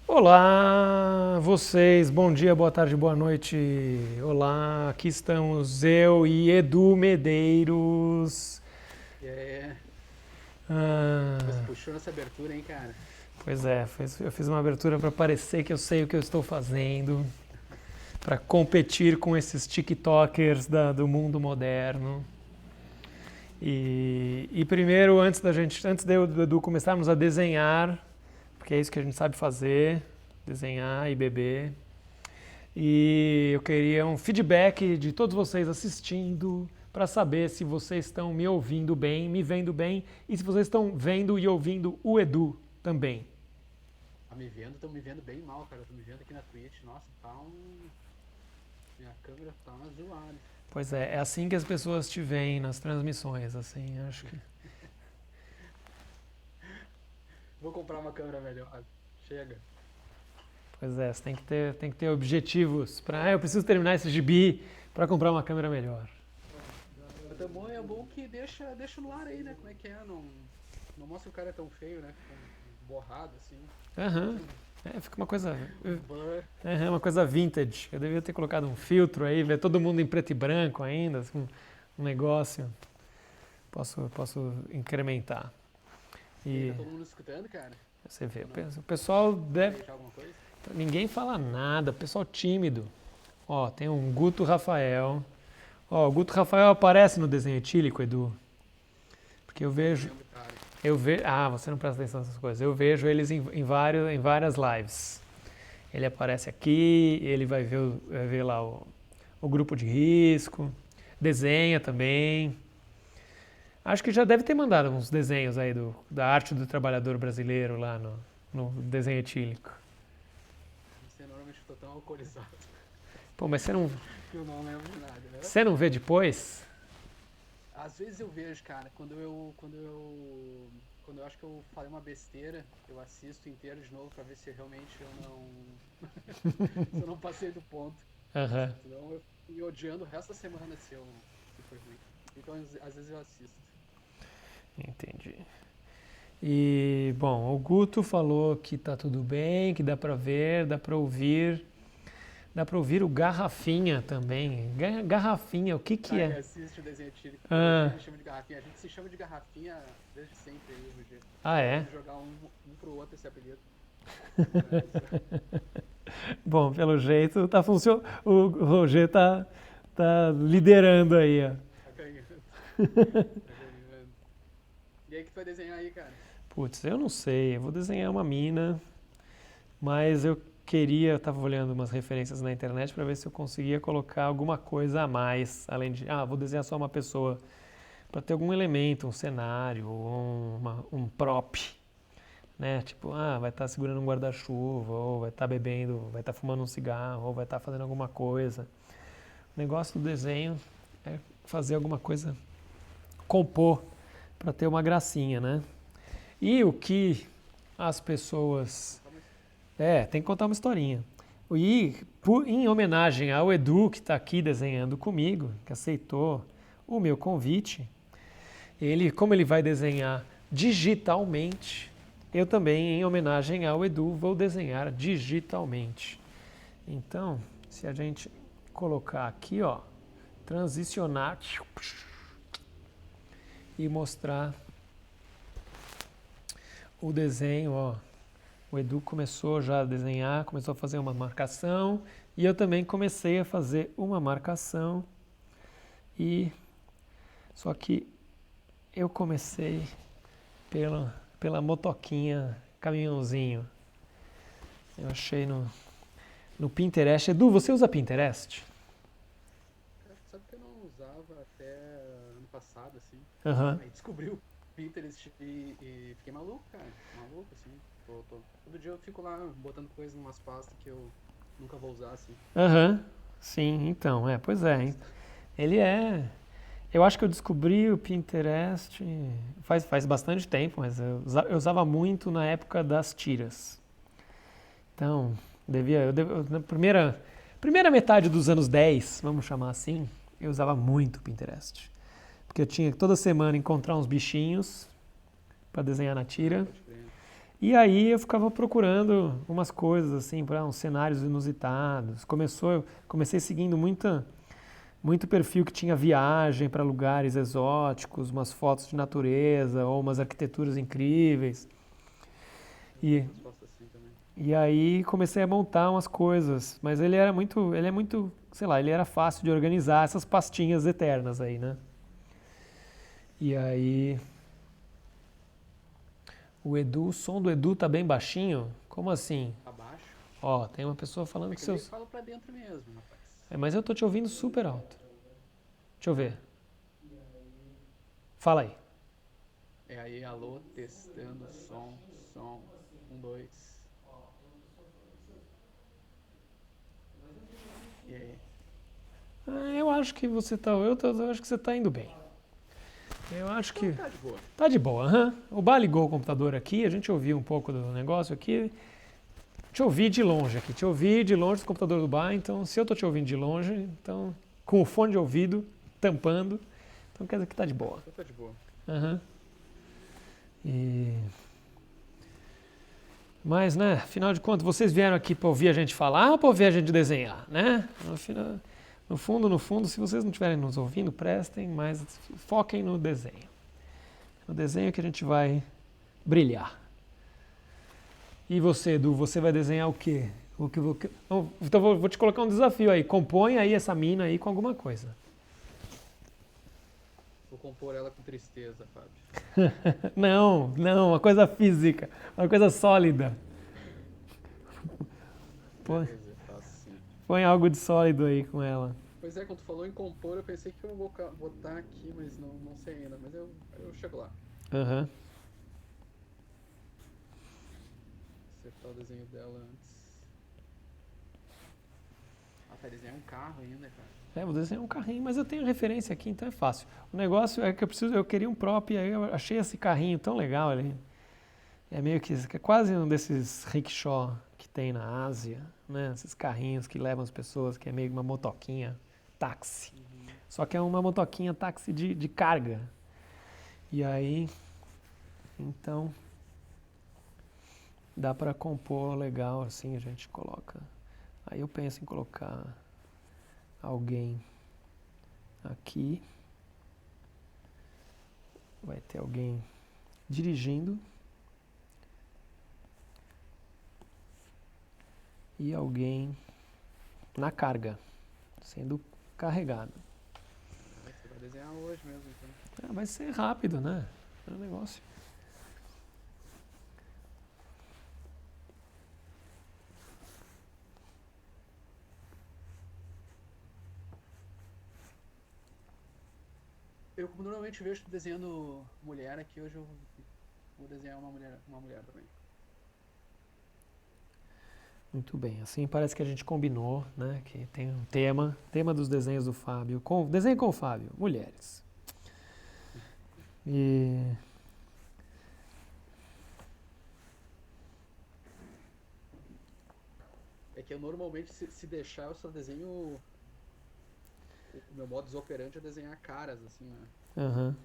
Olá, vocês, bom dia, boa tarde, boa noite. Olá, aqui estamos eu e Edu Medeiros. É, Ah, puxou nessa abertura, hein, cara? pois é, eu fiz uma abertura para parecer que eu sei o que eu estou fazendo, para competir com esses TikTokers do mundo moderno. E primeiro, antes de eu e do Edu começarmos a desenhar, porque é isso que a gente sabe fazer, desenhar e beber. E eu queria um feedback de todos vocês assistindo para saber se vocês estão me ouvindo bem, me vendo bem e se vocês estão vendo e ouvindo o Edu também. Estão me vendo bem mal, cara. Tô me vendo aqui na Twitch. Nossa, minha câmera tá uma zoada. Pois é assim que as pessoas te veem nas transmissões, assim, acho que... Vou comprar uma câmera melhor. Chega. Pois é, você tem que ter objetivos para, eu preciso terminar esse gibi para comprar uma câmera melhor. O tamanho é bom que deixa no ar aí, né? Como é que é? Não mostra o cara tão feio, né? Borrado, assim. Aham. Fica uma coisa... Blur. uma coisa vintage. Eu devia ter colocado um filtro aí, ver todo mundo em preto e branco ainda, assim, um negócio. Posso incrementar. E tá todo mundo escutando, cara? Você vê, o pessoal deve... Deixar alguma coisa? Ninguém fala nada, pessoal tímido. Ó, tem um Guto Rafael. Ó, o Guto Rafael aparece no desenho etílico, Edu. Porque eu vejo... você não presta atenção nessas coisas. Eu vejo eles em várias lives. Ele aparece aqui, ele vai ver lá o grupo de risco, desenha também. Acho que já deve ter mandado uns desenhos aí da arte do trabalhador brasileiro lá no desenho etílico. Você normalmente tô tão alcoolizado. Pô, mas você não... Que eu não lembro de nada, né? Você não vê depois? Às vezes eu vejo, cara, quando eu acho que eu falei uma besteira, eu assisto inteiro de novo pra ver se realmente eu não se eu não passei do ponto. Aham. Senão eu fico me odiando o resto da semana se foi ruim. Então às vezes eu assisto. Entendi. E, bom, o Guto falou que tá tudo bem, que dá pra ver, dá pra ouvir. Dá pra ouvir o Garrafinha também. Garrafinha, o que é? Assiste o desenho típico. Ah. A gente chama de garrafinha. A gente se chama de garrafinha desde sempre aí, Roger. Ah, é? Vamos jogar um pro outro esse apelido. Bom, pelo jeito tá funcionando. O Roger tá liderando aí, ó. Tá ganhando. E aí, o que tu vai desenhar aí, cara? Putz, eu não sei. Eu vou desenhar uma mina, mas eu tava olhando umas referências na internet para ver se eu conseguia colocar alguma coisa a mais, além de, vou desenhar só uma pessoa, para ter algum elemento, um cenário, um prop, né? Tipo, vai estar segurando um guarda-chuva, ou vai estar bebendo, vai estar fumando um cigarro, ou vai estar fazendo alguma coisa. O negócio do desenho é fazer alguma coisa, compor, para ter uma gracinha, né? E o que as pessoas... tem que contar uma historinha. E em homenagem ao Edu, que está aqui desenhando comigo, que aceitou o meu convite, como ele vai desenhar digitalmente, eu também, em homenagem ao Edu, vou desenhar digitalmente. Então, se a gente colocar aqui, ó, transicionar e mostrar o desenho, ó. O Edu começou já a desenhar, começou a fazer uma marcação e eu também comecei a fazer uma marcação só que eu comecei pela motoquinha, caminhãozinho. Eu achei no Pinterest. Edu, você usa Pinterest? Sabe que eu não usava até ano passado, assim. Aham. Aí descobri o Pinterest e fiquei maluco, cara. Maluco, assim. Todo dia eu fico lá botando coisas em umas pastas que eu nunca vou usar, assim. Aham. Sim, então, pois é. Hein? Ele é. Eu acho que eu descobri o Pinterest faz bastante tempo, mas eu usava muito na época das tiras. Então, na primeira metade dos anos 10, vamos chamar assim, eu usava muito o Pinterest. Porque eu tinha que toda semana encontrar uns bichinhos para desenhar na tira. Pode crer. E aí eu ficava procurando umas coisas assim, para uns cenários inusitados. Comecei seguindo muito perfil que tinha viagem para lugares exóticos, umas fotos de natureza ou umas arquiteturas incríveis. E, Eu faço assim também. e aí comecei a montar umas coisas, mas ele é muito, sei lá, ele era fácil de organizar essas pastinhas eternas aí, né? E aí o som do Edu tá bem baixinho? Como assim? Abaixo. Ó, tem uma pessoa falando É que que eu nem seus. falo pra dentro mesmo, rapaz. Mas eu tô te ouvindo super alto. Deixa eu ver. Fala aí. É aí, alô, testando, som, 1, 2. E aí? Eu acho que você tá. Eu acho que você tá indo bem. Eu acho que. Tá de boa. Tá de boa, aham. O Bar ligou o computador aqui, a gente ouviu um pouco do negócio aqui. Te ouvi de longe aqui, te ouvi de longe do computador do bar, então se eu tô te ouvindo de longe, então com o fone de ouvido, tampando, então quer dizer que tá de boa. Então tá de boa. Aham. E... Mas, né, afinal de contas, vocês vieram aqui para ouvir a gente falar ou para ouvir a gente desenhar, né? No fundo, se vocês não estiverem nos ouvindo, prestem, mas foquem no desenho. No desenho que a gente vai brilhar. E você, Edu, você vai desenhar o quê? Então vou te colocar um desafio aí. Compõe aí essa mina aí com alguma coisa. Vou compor ela com tristeza, Fábio. Não, uma coisa física, uma coisa sólida. Põe, Beleza, faço sim. põe algo de sólido aí com ela. Pois é, quando tu falou em compor, eu pensei que eu vou botar aqui, mas não sei ainda. Mas eu chego lá. Aham. Acertar o desenho dela antes. Ah, tá desenhando um carro ainda, cara. Vou desenhar um carrinho, mas eu tenho referência aqui, então é fácil. O negócio é que eu queria um prop, e aí eu achei esse carrinho tão legal ali. É meio que é quase um desses rickshaw que tem na Ásia, né? Esses carrinhos que levam as pessoas, que é meio uma motoquinha táxi. Só que é uma motoquinha táxi de carga. E aí, então, dá pra compor legal assim, a gente coloca. Aí eu penso em colocar alguém aqui. Vai ter alguém dirigindo. E alguém na carga, sendo carregado. Você vai desenhar hoje mesmo, então. Vai ser rápido, né? É um negócio. Eu normalmente vejo tu desenhando mulher aqui, hoje eu vou desenhar uma mulher também. Muito bem, assim parece que a gente combinou, né? Que tem um tema dos desenhos do Fábio. Desenho com o Fábio, mulheres. E É que eu normalmente, se deixar, eu só desenho. O meu modus operandi é desenhar caras, assim, né? aham.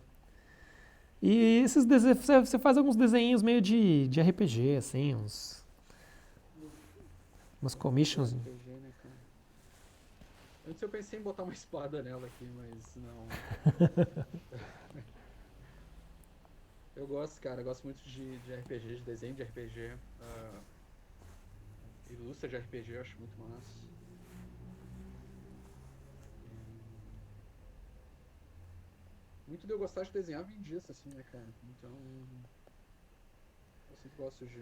E esses desenhos, você faz alguns desenhinhos meio de RPG, assim, umas commissions. RPG, né, cara? Antes eu pensei em botar uma espada nela aqui, mas não. Eu gosto, cara, eu gosto muito de RPG, de desenho de RPG. Ilustra de RPG, eu acho muito massa. Muito de eu gostar de desenhar vem disso, assim, né, cara? Então. Eu sempre gosto de.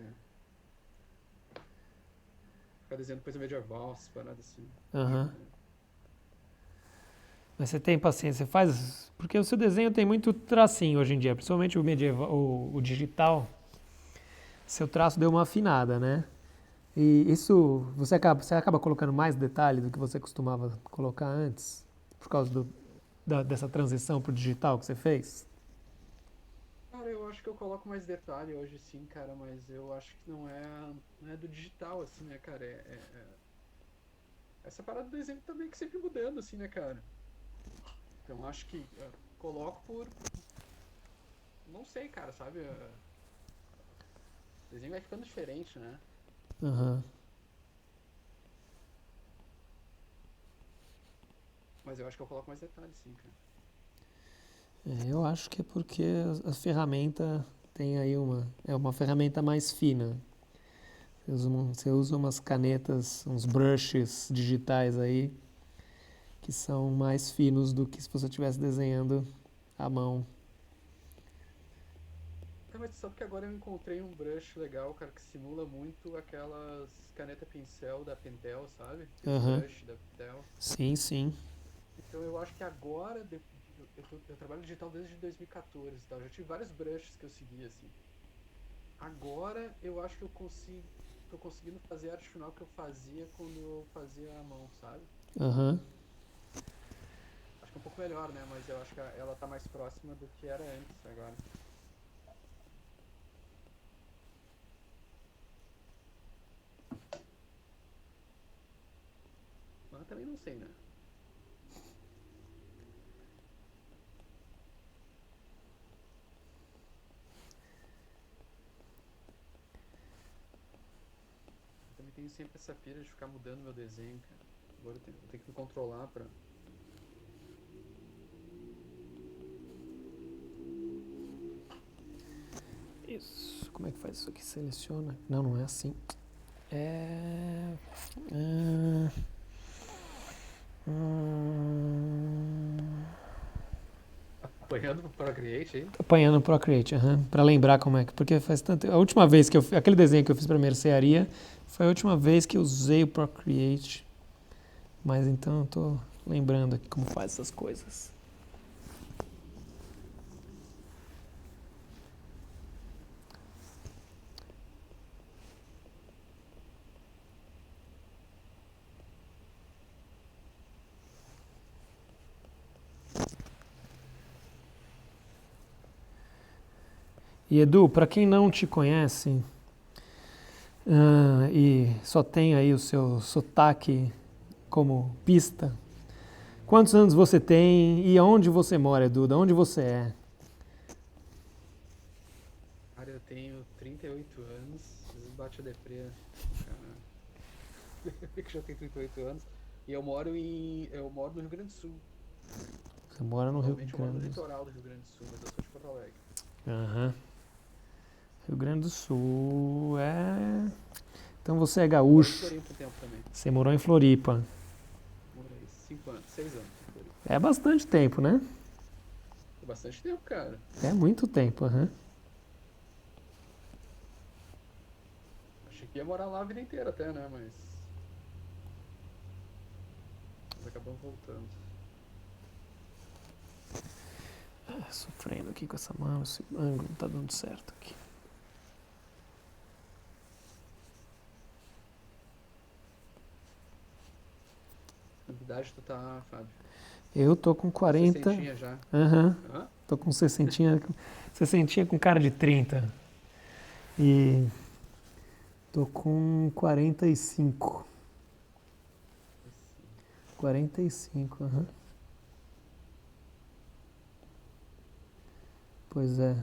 Ficar desenhando coisa medieval, essas paradas assim. Aham. Mas você tem paciência, você faz. Porque o seu desenho tem muito tracinho hoje em dia, principalmente o medieval, o digital. Seu traço deu uma afinada, né? E isso, você acaba colocando mais detalhe do que você costumava colocar antes? Por causa dessa transição pro digital que você fez? Cara, eu acho que eu coloco mais detalhe hoje sim, cara, mas eu acho que não é do digital, assim, né, cara? Essa parada do desenho também que sempre mudando, assim, né, cara? Então acho que coloco por. Não sei, cara, sabe? O desenho vai ficando diferente, né? Aham. Mas eu acho que eu coloco mais detalhes, sim, cara. Eu acho que é porque a ferramenta tem aí é uma ferramenta mais fina. Você usa umas canetas, uns brushes digitais aí, que são mais finos do que se você estivesse desenhando à mão. Mas tu sabe que agora eu encontrei um brush legal, cara, que simula muito aquelas caneta pincel da Pentel, sabe? Aqueles Aham. brush da Pentel. Sim, sim. Então eu acho que agora, eu trabalho digital desde 2014 e tal, já tive vários brushes que eu segui, assim. Agora eu acho que eu consigo, tô conseguindo fazer a arte final que eu fazia quando eu fazia a mão, sabe? Aham. Acho que é um pouco melhor, né? Mas eu acho que ela tá mais próxima do que era antes agora. Mas também não sei, né? Eu também tenho sempre essa pira de ficar mudando meu desenho, cara. Agora eu tenho que me controlar pra. Isso. Como é que faz isso aqui? Seleciona. Não, não é assim. É. ah, hum, Apanhando pro Procreate aí. Apanhando o Procreate, pra lembrar como é que. Porque faz tanto. A última vez que aquele desenho que eu fiz pra mercearia foi a última vez que eu usei o Procreate. Mas então eu tô lembrando aqui como faz essas coisas. E Edu, pra quem não te conhece e só tem aí o seu sotaque como pista, quantos anos você tem e aonde você mora, Edu? De onde você é? Cara, eu tenho 38 anos. Às vezes bate a deprê. Cara, que já tenho 38 anos. E eu moro no Rio Grande do Sul. Você mora no Rio Atualmente eu moro no Grande do Sul. litoral do Rio Grande do Sul, mas eu sou de Porto Alegre. Aham. Rio Grande do Sul é. Então você é Morei em gaúcho. Floripa um tempo também. Você morou em Floripa. Morei 5 anos, 6 anos em Floripa. É bastante tempo, né? É bastante tempo, cara. É muito tempo, aham. Achei que ia morar lá a vida inteira até, né? Mas acabamos voltando. Sofrendo aqui com essa mão, esse ângulo não tá dando certo aqui. Que idade tu tá, Fábio? Eu tô com Tá 40. 60 já. Aham. Hã? Tô com 60 com cara de 30. E tô com 45. 45, aham. Pois é.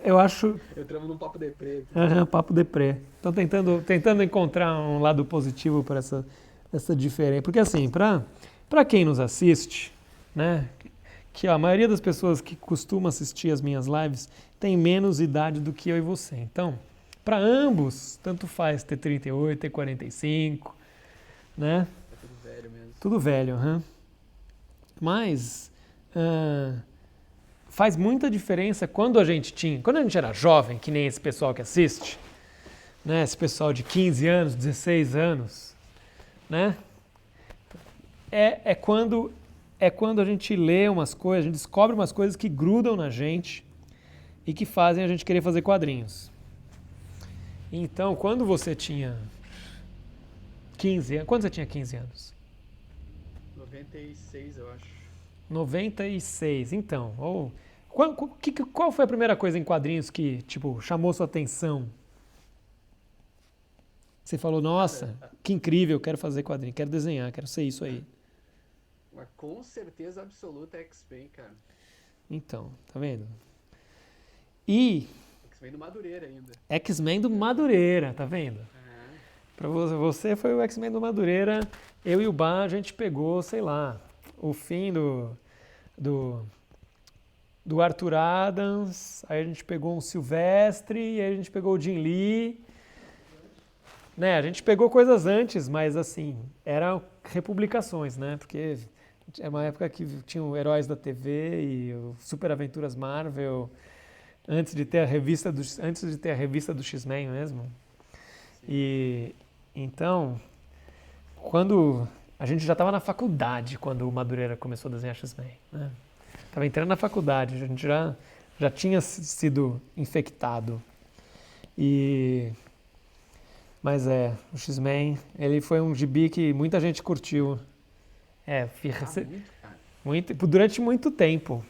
Eu acho. Entramos num papo deprê aqui. Aham, papo deprê. Tô tentando encontrar um lado positivo para essa diferença. Porque assim, para quem nos assiste, né? Que a maioria das pessoas que costuma assistir as minhas lives tem menos idade do que eu e você. Então, para ambos, tanto faz ter 38, ter 45, né? É tudo velho mesmo. Tudo velho, Mas ah, faz muita diferença quando a gente era jovem, que nem esse pessoal que assiste, né? Esse pessoal de 15 anos, 16 anos, né? É quando a gente lê umas coisas, a gente descobre umas coisas que grudam na gente e que fazem a gente querer fazer quadrinhos. Então, quando você tinha 15 anos, quando você tinha 15 anos? 96, eu acho. 96, então. Qual foi a primeira coisa em quadrinhos que, tipo, chamou sua atenção? Você falou, nossa, Cara, que incrível, quero fazer quadrinho, quero desenhar, quero ser isso aí. mas com certeza absoluta é X-Men, cara. Então, tá vendo? E X-Men do Madureira ainda. X-Men do Madureira, tá vendo? É. Pra você foi o X-Men do Madureira, eu e o Bá, a gente pegou, sei lá, o fim do, do Arthur Adams, aí a gente pegou um Silvestre, e aí a gente pegou o Jim Lee, né? A gente pegou coisas antes, mas assim, eram republicações, né? Porque é uma época que tinham Heróis da TV e o Super Aventuras Marvel, antes de ter a revista do X-Men mesmo. Sim. E então, quando a gente já estava na faculdade quando o Madureira começou a desenhar X-Men, né? Tava entrando na faculdade, a gente já tinha sido infectado. E mas o X-Men, ele foi um gibi que muita gente curtiu. É, Muito, cara. durante muito tempo.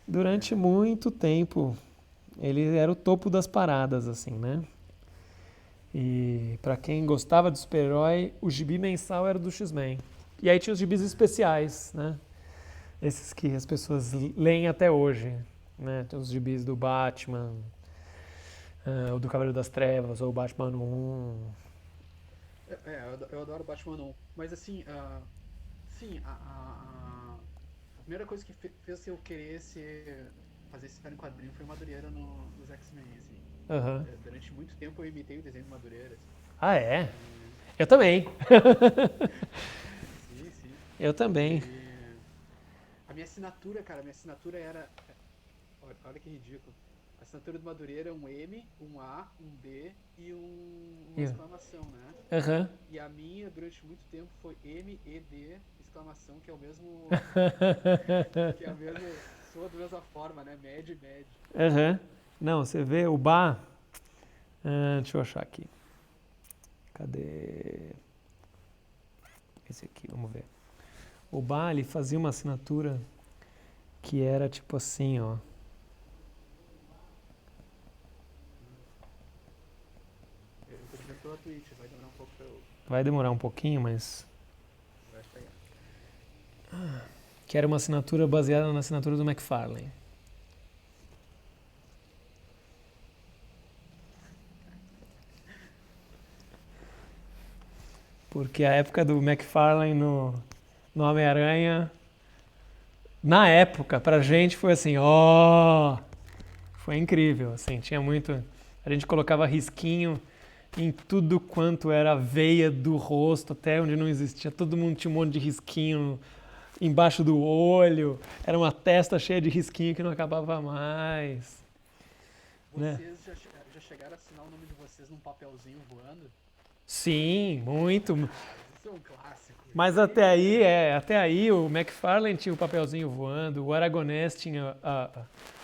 Durante É. muito tempo, ele era o topo das paradas, assim, né? E pra quem gostava de super-herói, o gibi mensal era do X-Men. E aí tinha os gibis especiais, né? Esses que as pessoas leem até hoje, né? Tem os gibis do Batman, o do Cavaleiro das Trevas, ou o Batman 1. Eu adoro Batman 1. Mas assim, sim, a primeira coisa que fez eu querer fazer esse em quadrinho foi Madureira nos X-Men, assim. Aham. Durante muito tempo eu imitei o desenho do Madureira, assim. Ah, é? E, Eu também. sim, sim. Eu também. E a minha assinatura, cara, era. Olha que ridículo. A assinatura do Madureira é um M, um A, um D e uma Eu. exclamação, né? Aham. E a minha, durante muito tempo, foi M, E, D, exclamação, que é o mesmo. Que é o mesmo. Soa da mesma forma, né? Med. Aham. Não, você vê o Bar. Deixa eu achar aqui. Cadê? Esse aqui, vamos ver. O Bar, ele fazia uma assinatura que era tipo assim, ó. Eu tô vendo pela Twitch, vai demorar um pouco pra eu. Vai demorar um pouquinho, mas. Vai pegar. Que era uma assinatura baseada na assinatura do McFarlane. Porque a época do McFarlane no Homem-Aranha, na época, pra gente foi assim, ó. Foi incrível, assim, tinha muito. A gente colocava risquinho em tudo quanto era a veia do rosto, até onde não existia. Todo mundo tinha um monte de risquinho embaixo do olho. Era uma testa cheia de risquinho que não acabava mais, né? Vocês já chegaram a assinar o nome de vocês num papelzinho voando? Sim, muito. Isso é um clássico. Mas até aí o McFarlane tinha o papelzinho voando, o Aragonés tinha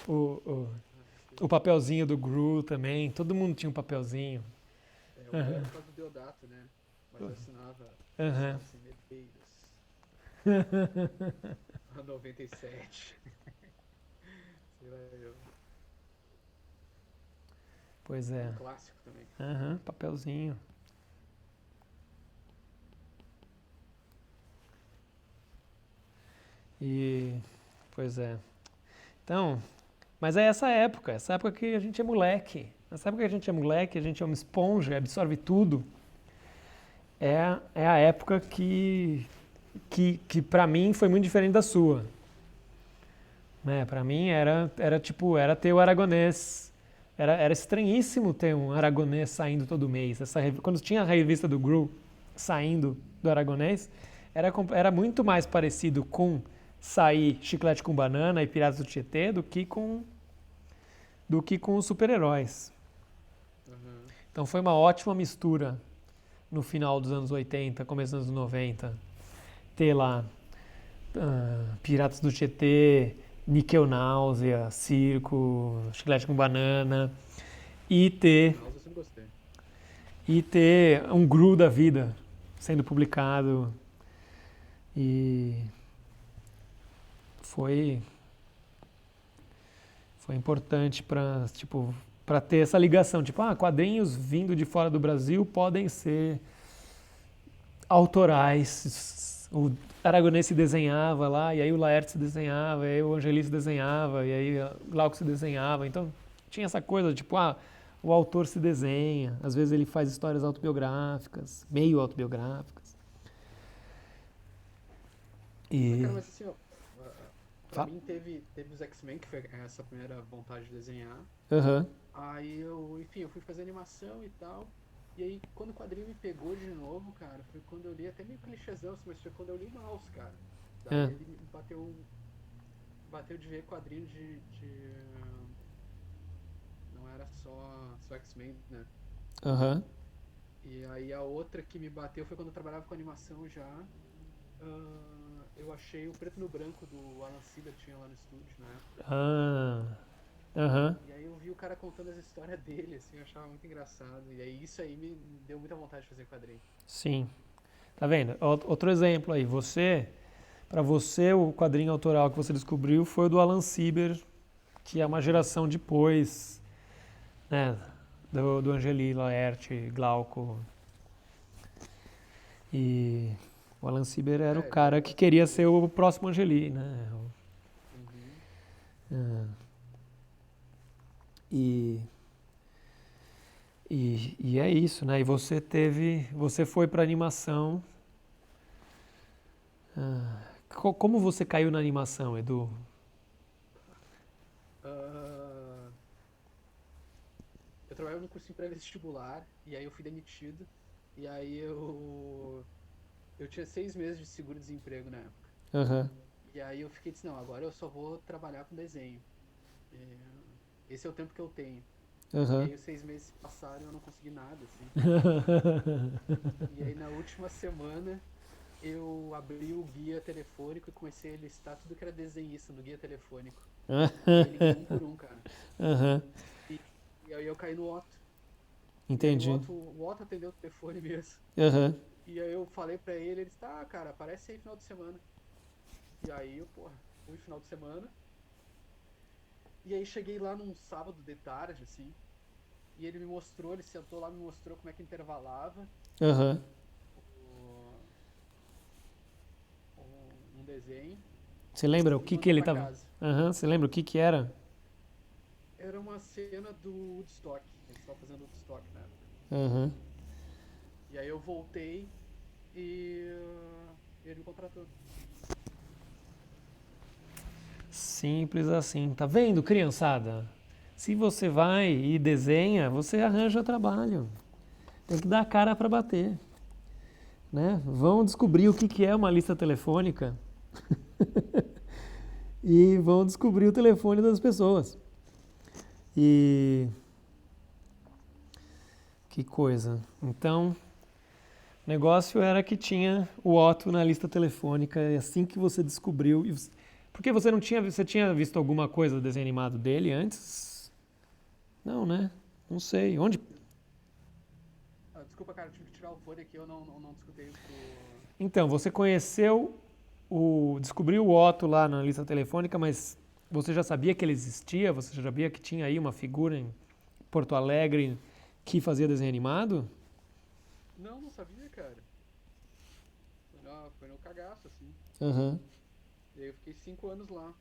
o, o, o papelzinho do Gru também, todo mundo tinha um papelzinho. O meu era por causa do Deodato, né? Mas eu Aham. assinava assim, Medeiros. 97. Sei lá, Pois é é. um clássico também. Aham, papelzinho. E, pois é. Então, mas é essa época que a gente é moleque. Nessa época que a gente é moleque, a gente é uma esponja, absorve tudo. É a época que para mim foi muito diferente da sua. Né? Para mim era ter o Aragonês. Era estranhíssimo ter um Aragonês saindo todo mês. Quando tinha a revista do Gru saindo do Aragonês, era muito mais parecido com sair Chiclete com Banana e Piratas do Tietê do que com os super-heróis. Uhum. Então foi uma ótima mistura no final dos anos 80, começo dos anos 90. Ter lá Piratas do Tietê, Níquel Náusea, Circo, Chiclete com Banana e ter Náusea sempre gostei. E ter um Gru da vida sendo publicado. E foi, foi importante para tipo, para ter essa ligação. Tipo, quadrinhos vindo de fora do Brasil podem ser autorais. O Aragonês desenhava lá, e aí o Laerte desenhava, e aí o Angelice desenhava, e aí o Glauco se desenhava. Então tinha essa coisa, tipo, o autor se desenha, às vezes ele faz histórias autobiográficas, meio autobiográficas. Cara, E. mas assim, ó, pra Fala. mim teve os X-Men, que foi essa primeira vontade de desenhar. Aham. Aí enfim, eu fui fazer animação e tal. E aí, quando o quadrinho me pegou de novo, cara, foi quando eu li, até meio clichêzão, assim, mas foi quando eu li Maus, cara. Daí É. ele me bateu de ver quadrinho não era só X-Men, né? Aham. E aí a outra que me bateu foi quando eu trabalhava com animação já. Eu achei o Preto no Branco do Alan Sieber que tinha lá no estúdio, né? Ah. Aham. E aí eu vi o cara contando as histórias dele, assim, eu achava muito engraçado. E aí isso aí me deu muita vontade de fazer quadrinho. Sim. Tá vendo? Outro exemplo aí. Pra você, o quadrinho autoral que você descobriu foi o do Alan Sieber, que é uma Uhum. geração depois, né? Do Angeli, Laerte, Glauco. E o Alan Sieber era o É, ele era cara que queria ser bastante. o próximo Angeli, né? Uhum. E, e é isso, né? E você foi pra animação. Como você caiu na animação, Edu? Ah, eu trabalhava no cursinho pré-vestibular, e aí eu fui demitido. E aí eu tinha 6 meses de seguro-desemprego na época. Aham, E aí eu fiquei disse, não, agora eu só vou trabalhar com desenho. É, esse é o tempo que eu tenho. E aham. aí os 6 meses se passaram e eu não consegui nada, assim. E aí na última semana eu abri o guia telefônico e comecei a listar tudo que era desenhista no guia telefônico. E aí liguei um por um, cara. Aham, E, e aí eu caí no Otto. E aí entendi. O Otto atendeu o telefone mesmo. Aham. E aí eu falei pra ele disse, tá, cara, aparece aí final de semana. E aí eu, porra, fui final de semana. E aí cheguei lá num sábado de tarde, assim. E ele me mostrou, ele sentou lá, me mostrou como é que intervalava Aham. o- um desenho Você lembra o e que que mandou ele pra tava. casa. Aham, você lembra o que que era? Era uma cena do Woodstock. Eles estavam fazendo Woodstock na época. Aham. E aí eu voltei e ele me contratou. Simples assim. Tá vendo, criançada? Se você vai e desenha, você arranja trabalho. Tem que dar a cara pra bater, né? Vão descobrir o que que é uma lista telefônica e vão descobrir o telefone das pessoas. E que coisa. Então, o negócio era que tinha o Otto na lista telefônica, e assim que você descobriu. Porque você não tinha, você tinha visto alguma coisa do desenho animado dele antes? Não, né? Não sei. Onde? Desculpa, cara, eu tive que tirar o fone aqui, eu não escutei o que tu. Então, você conheceu descobriu o Otto lá na lista telefônica, mas você já sabia que ele existia? Você já sabia que tinha aí uma figura em Porto Alegre que fazia desenho animado? Não sabia, cara. Foi no cagaço, assim. Aham. E aí eu fiquei 5 anos lá.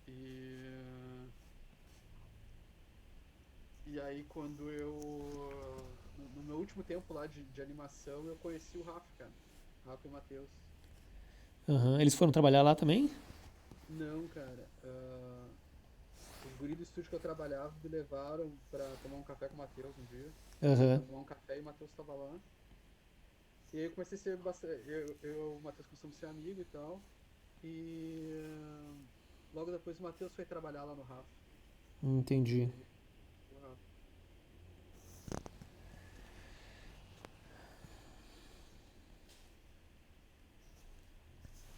E. E aí quando no meu último tempo lá de animação, eu conheci o Rafa, cara. Rafa e o Matheus. Aham. Eles foram trabalhar lá também? Não, cara. Os guris do estúdio que eu trabalhava me levaram pra tomar um café com o Matheus um dia. Aham. Tomar um café e o Matheus tava lá. E aí eu comecei a ser bastante. Eu e o Matheus começamos a ser amigo e tal. E logo depois o Matheus foi trabalhar lá no Rafa. Entendi. E o Rafa.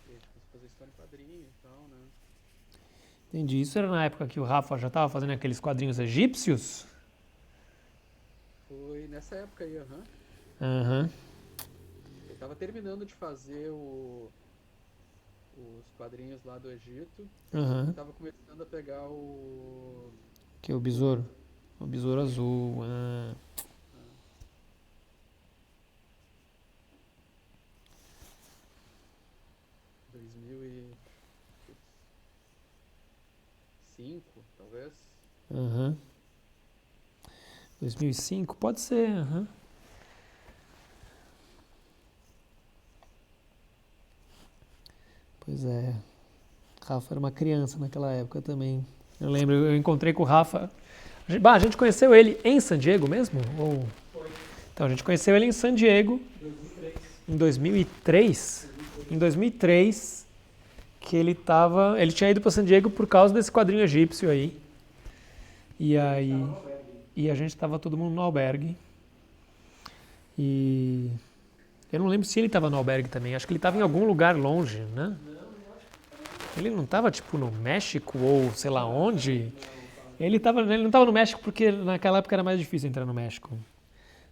E aí a gente começou a fazer história em quadrinho e tal, né? Entendi. Isso era na época que o Rafa já estava fazendo aqueles quadrinhos egípcios? nessa época aí, aham. Aham, Eu tava terminando de fazer os quadrinhos lá do Egito e aham. tava começando a pegar Que é o o besouro. O besouro azul. Ah. ah, 2005, talvez. Aham. 2005? Pode ser, aham. Pois é. Rafa era uma criança naquela época também. Eu lembro, eu encontrei com o Rafa. Bah, a gente conheceu ele em San Diego mesmo? Ou... Então, a gente conheceu ele em San Diego em 2003. Em 2003, que ele tinha ido para San Diego por causa desse quadrinho egípcio aí. E aí, e a gente estava todo mundo no albergue. E eu não lembro se ele estava no albergue também. Acho que ele estava em algum lugar longe, né? Ele não estava tipo no México ou sei lá onde. Ele não estava no México porque naquela época era mais difícil entrar no México.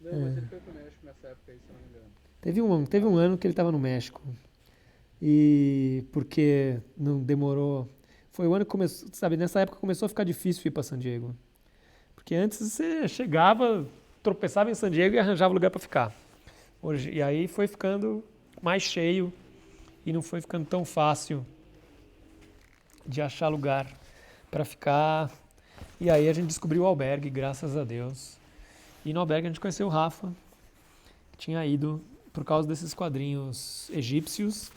Não, mas ele foi pro México nessa época aí, se eu não me engano. Teve um ano que ele estava no México. E porque não demorou. Foi o ano que começou, sabe, nessa época começou a ficar difícil ir para San Diego. Porque antes você chegava, tropeçava em San Diego e arranjava lugar para ficar. Hoje, e aí foi ficando mais cheio e não foi ficando tão fácil de achar lugar para ficar. E aí a gente descobriu o albergue, graças a Deus. E no albergue a gente conheceu o Rafa, que tinha ido por causa desses quadrinhos egípcios,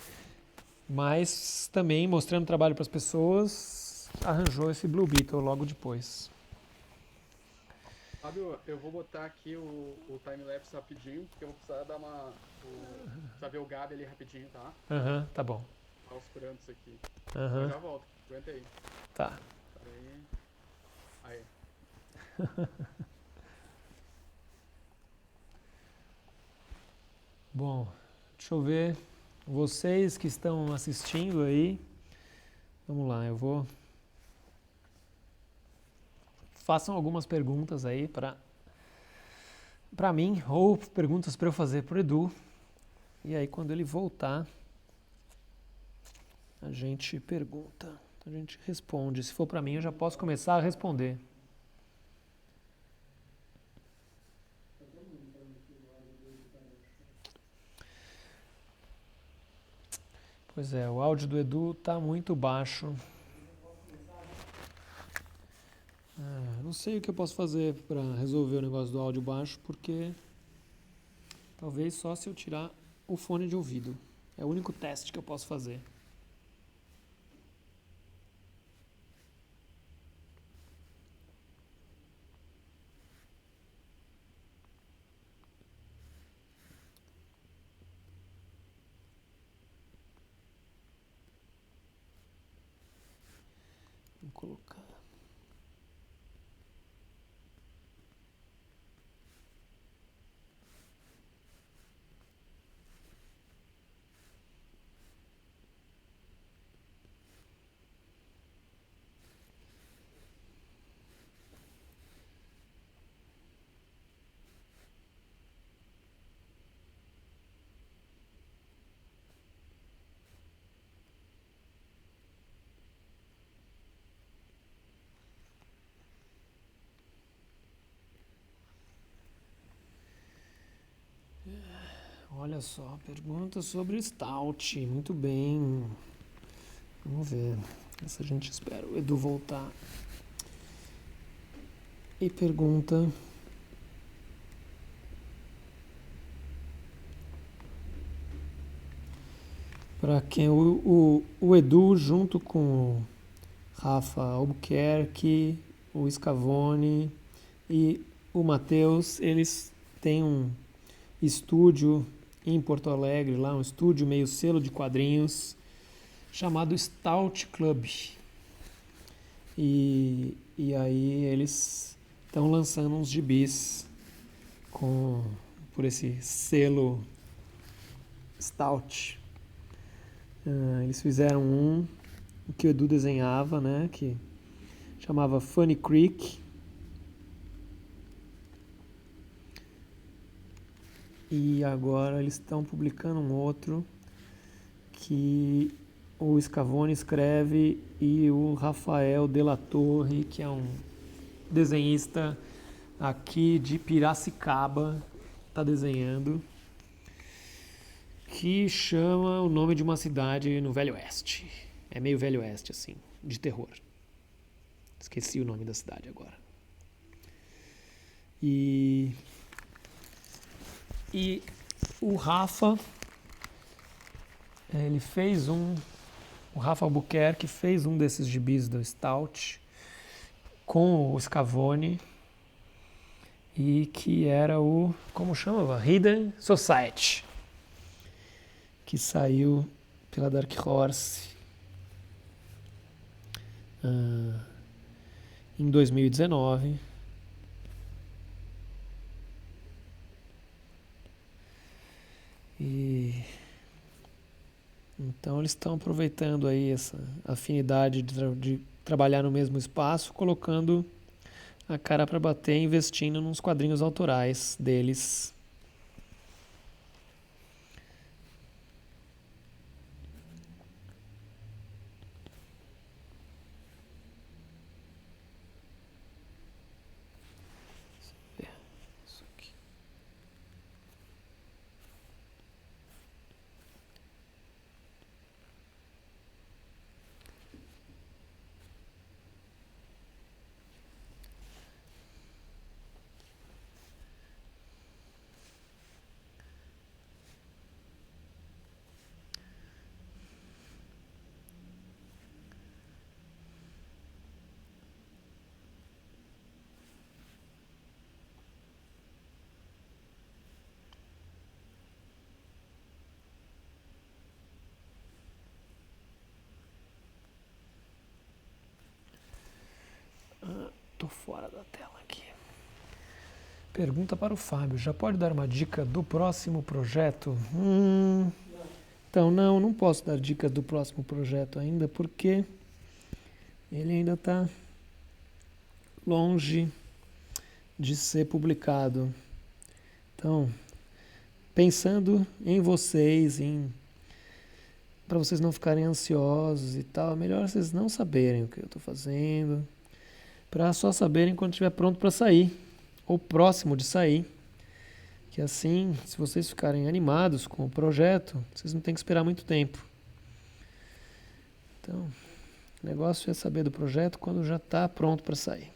mas também mostrando trabalho para as pessoas, arranjou esse Blue Beetle logo depois. Fábio, eu vou botar aqui o time-lapse rapidinho, porque eu vou precisar dar precisar ver o Gabi ali rapidinho, tá? Aham, tá bom. Aos prantos aqui. Eu Aham, já volto, aguenta aí. tá. Peraí. Aí. Bom, deixa eu ver. Vocês que estão assistindo aí, vamos lá, eu vou. Façam algumas perguntas aí para mim ou perguntas para eu fazer para o Edu. E aí quando ele voltar, a gente pergunta, a gente responde. Se for para mim, eu já posso começar a responder. Pois é, o áudio do Edu tá muito baixo. Não sei o que eu posso fazer para resolver o negócio do áudio baixo, porque talvez só se eu tirar o fone de ouvido. É o único teste que eu posso fazer. Vou colocar. Olha só, pergunta sobre Stout. Muito bem. Vamos ver. Essa a gente espera o Edu voltar. E pergunta. Para quem o Edu, junto com o Rafa Albuquerque, o Scavone e o Matheus, eles têm um estúdio em Porto Alegre, lá um estúdio meio selo de quadrinhos, chamado Stout Club. E aí eles estão lançando uns gibis por esse selo Stout. Eles fizeram um que o Edu desenhava, né, que chamava Funny Creek. e agora eles estão publicando um outro que o Scavone escreve e o Rafael de la Torre, que é um desenhista aqui de Piracicaba, está desenhando, que chama o nome de uma cidade no Velho Oeste. É meio Velho Oeste, assim, de terror. Esqueci o nome da cidade agora. E o Rafa, ele fez o Rafa Albuquerque fez um desses gibis do Stout com o Scavone, e que era o, como chamava? Hidden Society, que saiu pela Dark Horse em 2019. E então eles estão aproveitando aí essa afinidade de trabalhar no mesmo espaço, colocando a cara para bater, investindo nos quadrinhos autorais deles. Isso aqui. Tô fora da tela aqui. Pergunta para o Fábio. Já pode dar uma dica do próximo projeto? Então, não posso dar dicas do próximo projeto ainda, porque ele ainda está longe de ser publicado. Então, pensando em vocês, para vocês não ficarem ansiosos e tal, é melhor vocês não saberem o que eu estou fazendo, para só saberem quando estiver pronto para sair, ou próximo de sair, que assim, se vocês ficarem animados com o projeto, vocês não têm que esperar muito tempo. Então, o negócio é saber do projeto quando já está pronto para sair.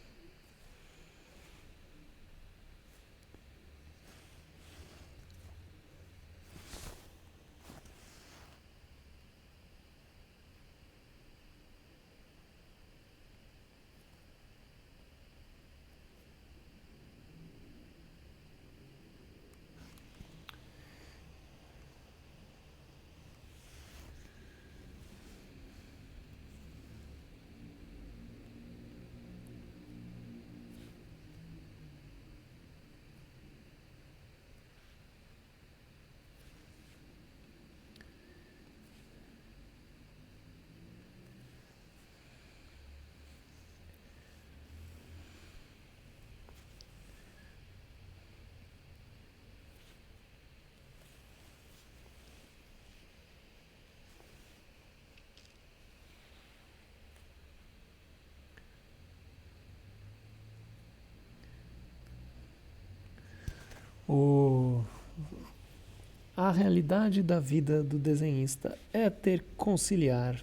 A realidade da vida do desenhista é ter que conciliar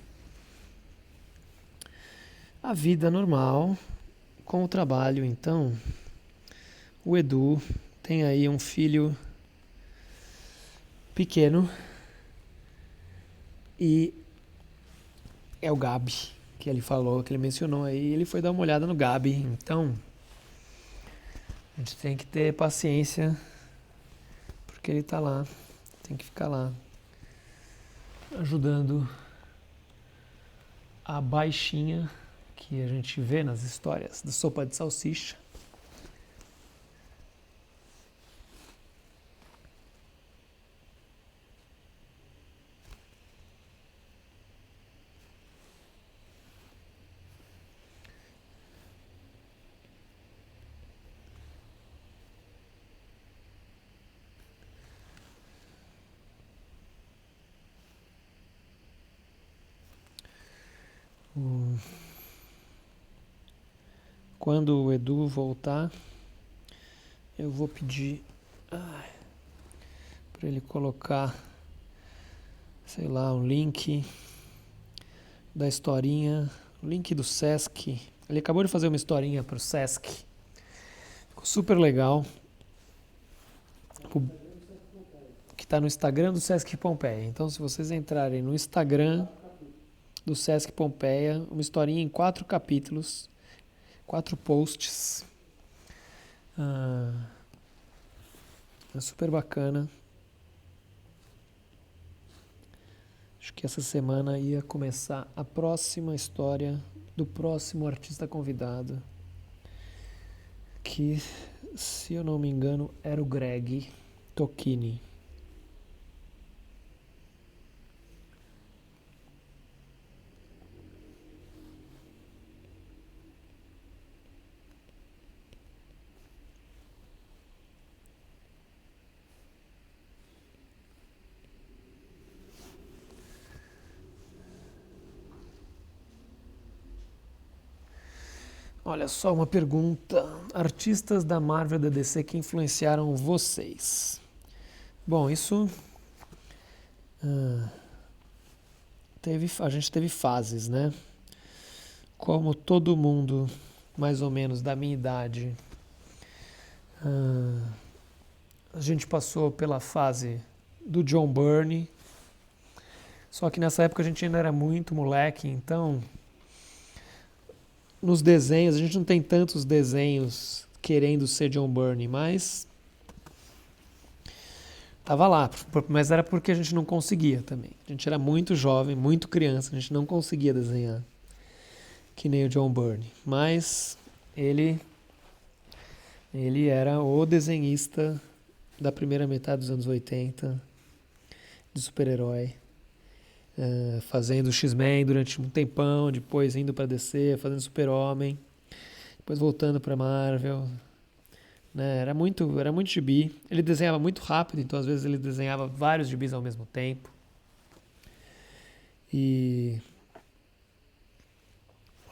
a vida normal com o trabalho. Então, o Edu tem aí um filho pequeno e é o Gabi, que ele falou, que ele mencionou aí. Ele foi dar uma olhada no Gabi. Então, a gente tem que ter paciência, porque ele tá lá. Tem que ficar lá ajudando a baixinha que a gente vê nas histórias do Sopa de Salsicha. Quando o Edu voltar, eu vou pedir para ele colocar, sei lá, um link da historinha, o link do Sesc. Ele acabou de fazer uma historinha pro Sesc. Ficou super legal. Que está no Instagram do Sesc Pompeia. Então, se vocês entrarem no Instagram do Sesc Pompeia, uma historinha em 4 capítulos, 4 posts. É super bacana. Acho que essa semana ia começar a próxima história do próximo artista convidado, que, se eu não me engano, era o Greg Tocchini. Olha só uma pergunta. Artistas da Marvel e da DC que influenciaram vocês? Bom, isso... a gente teve fases, né? Como todo mundo, mais ou menos, da minha idade, a gente passou pela fase do John Byrne. Só que nessa época a gente ainda era muito moleque, então... Nos desenhos, a gente não tem tantos desenhos querendo ser John Byrne, mas tava lá, mas era porque a gente não conseguia também. A gente era muito jovem, muito criança, a gente não conseguia desenhar que nem o John Byrne. Mas ele era o desenhista da primeira metade dos anos 80, de super-herói. Fazendo X-Men durante um tempão, depois indo para DC, fazendo Super-Homem, depois voltando para Marvel, né? Era muito gibi. Ele desenhava muito rápido, então às vezes ele desenhava vários gibis ao mesmo tempo. E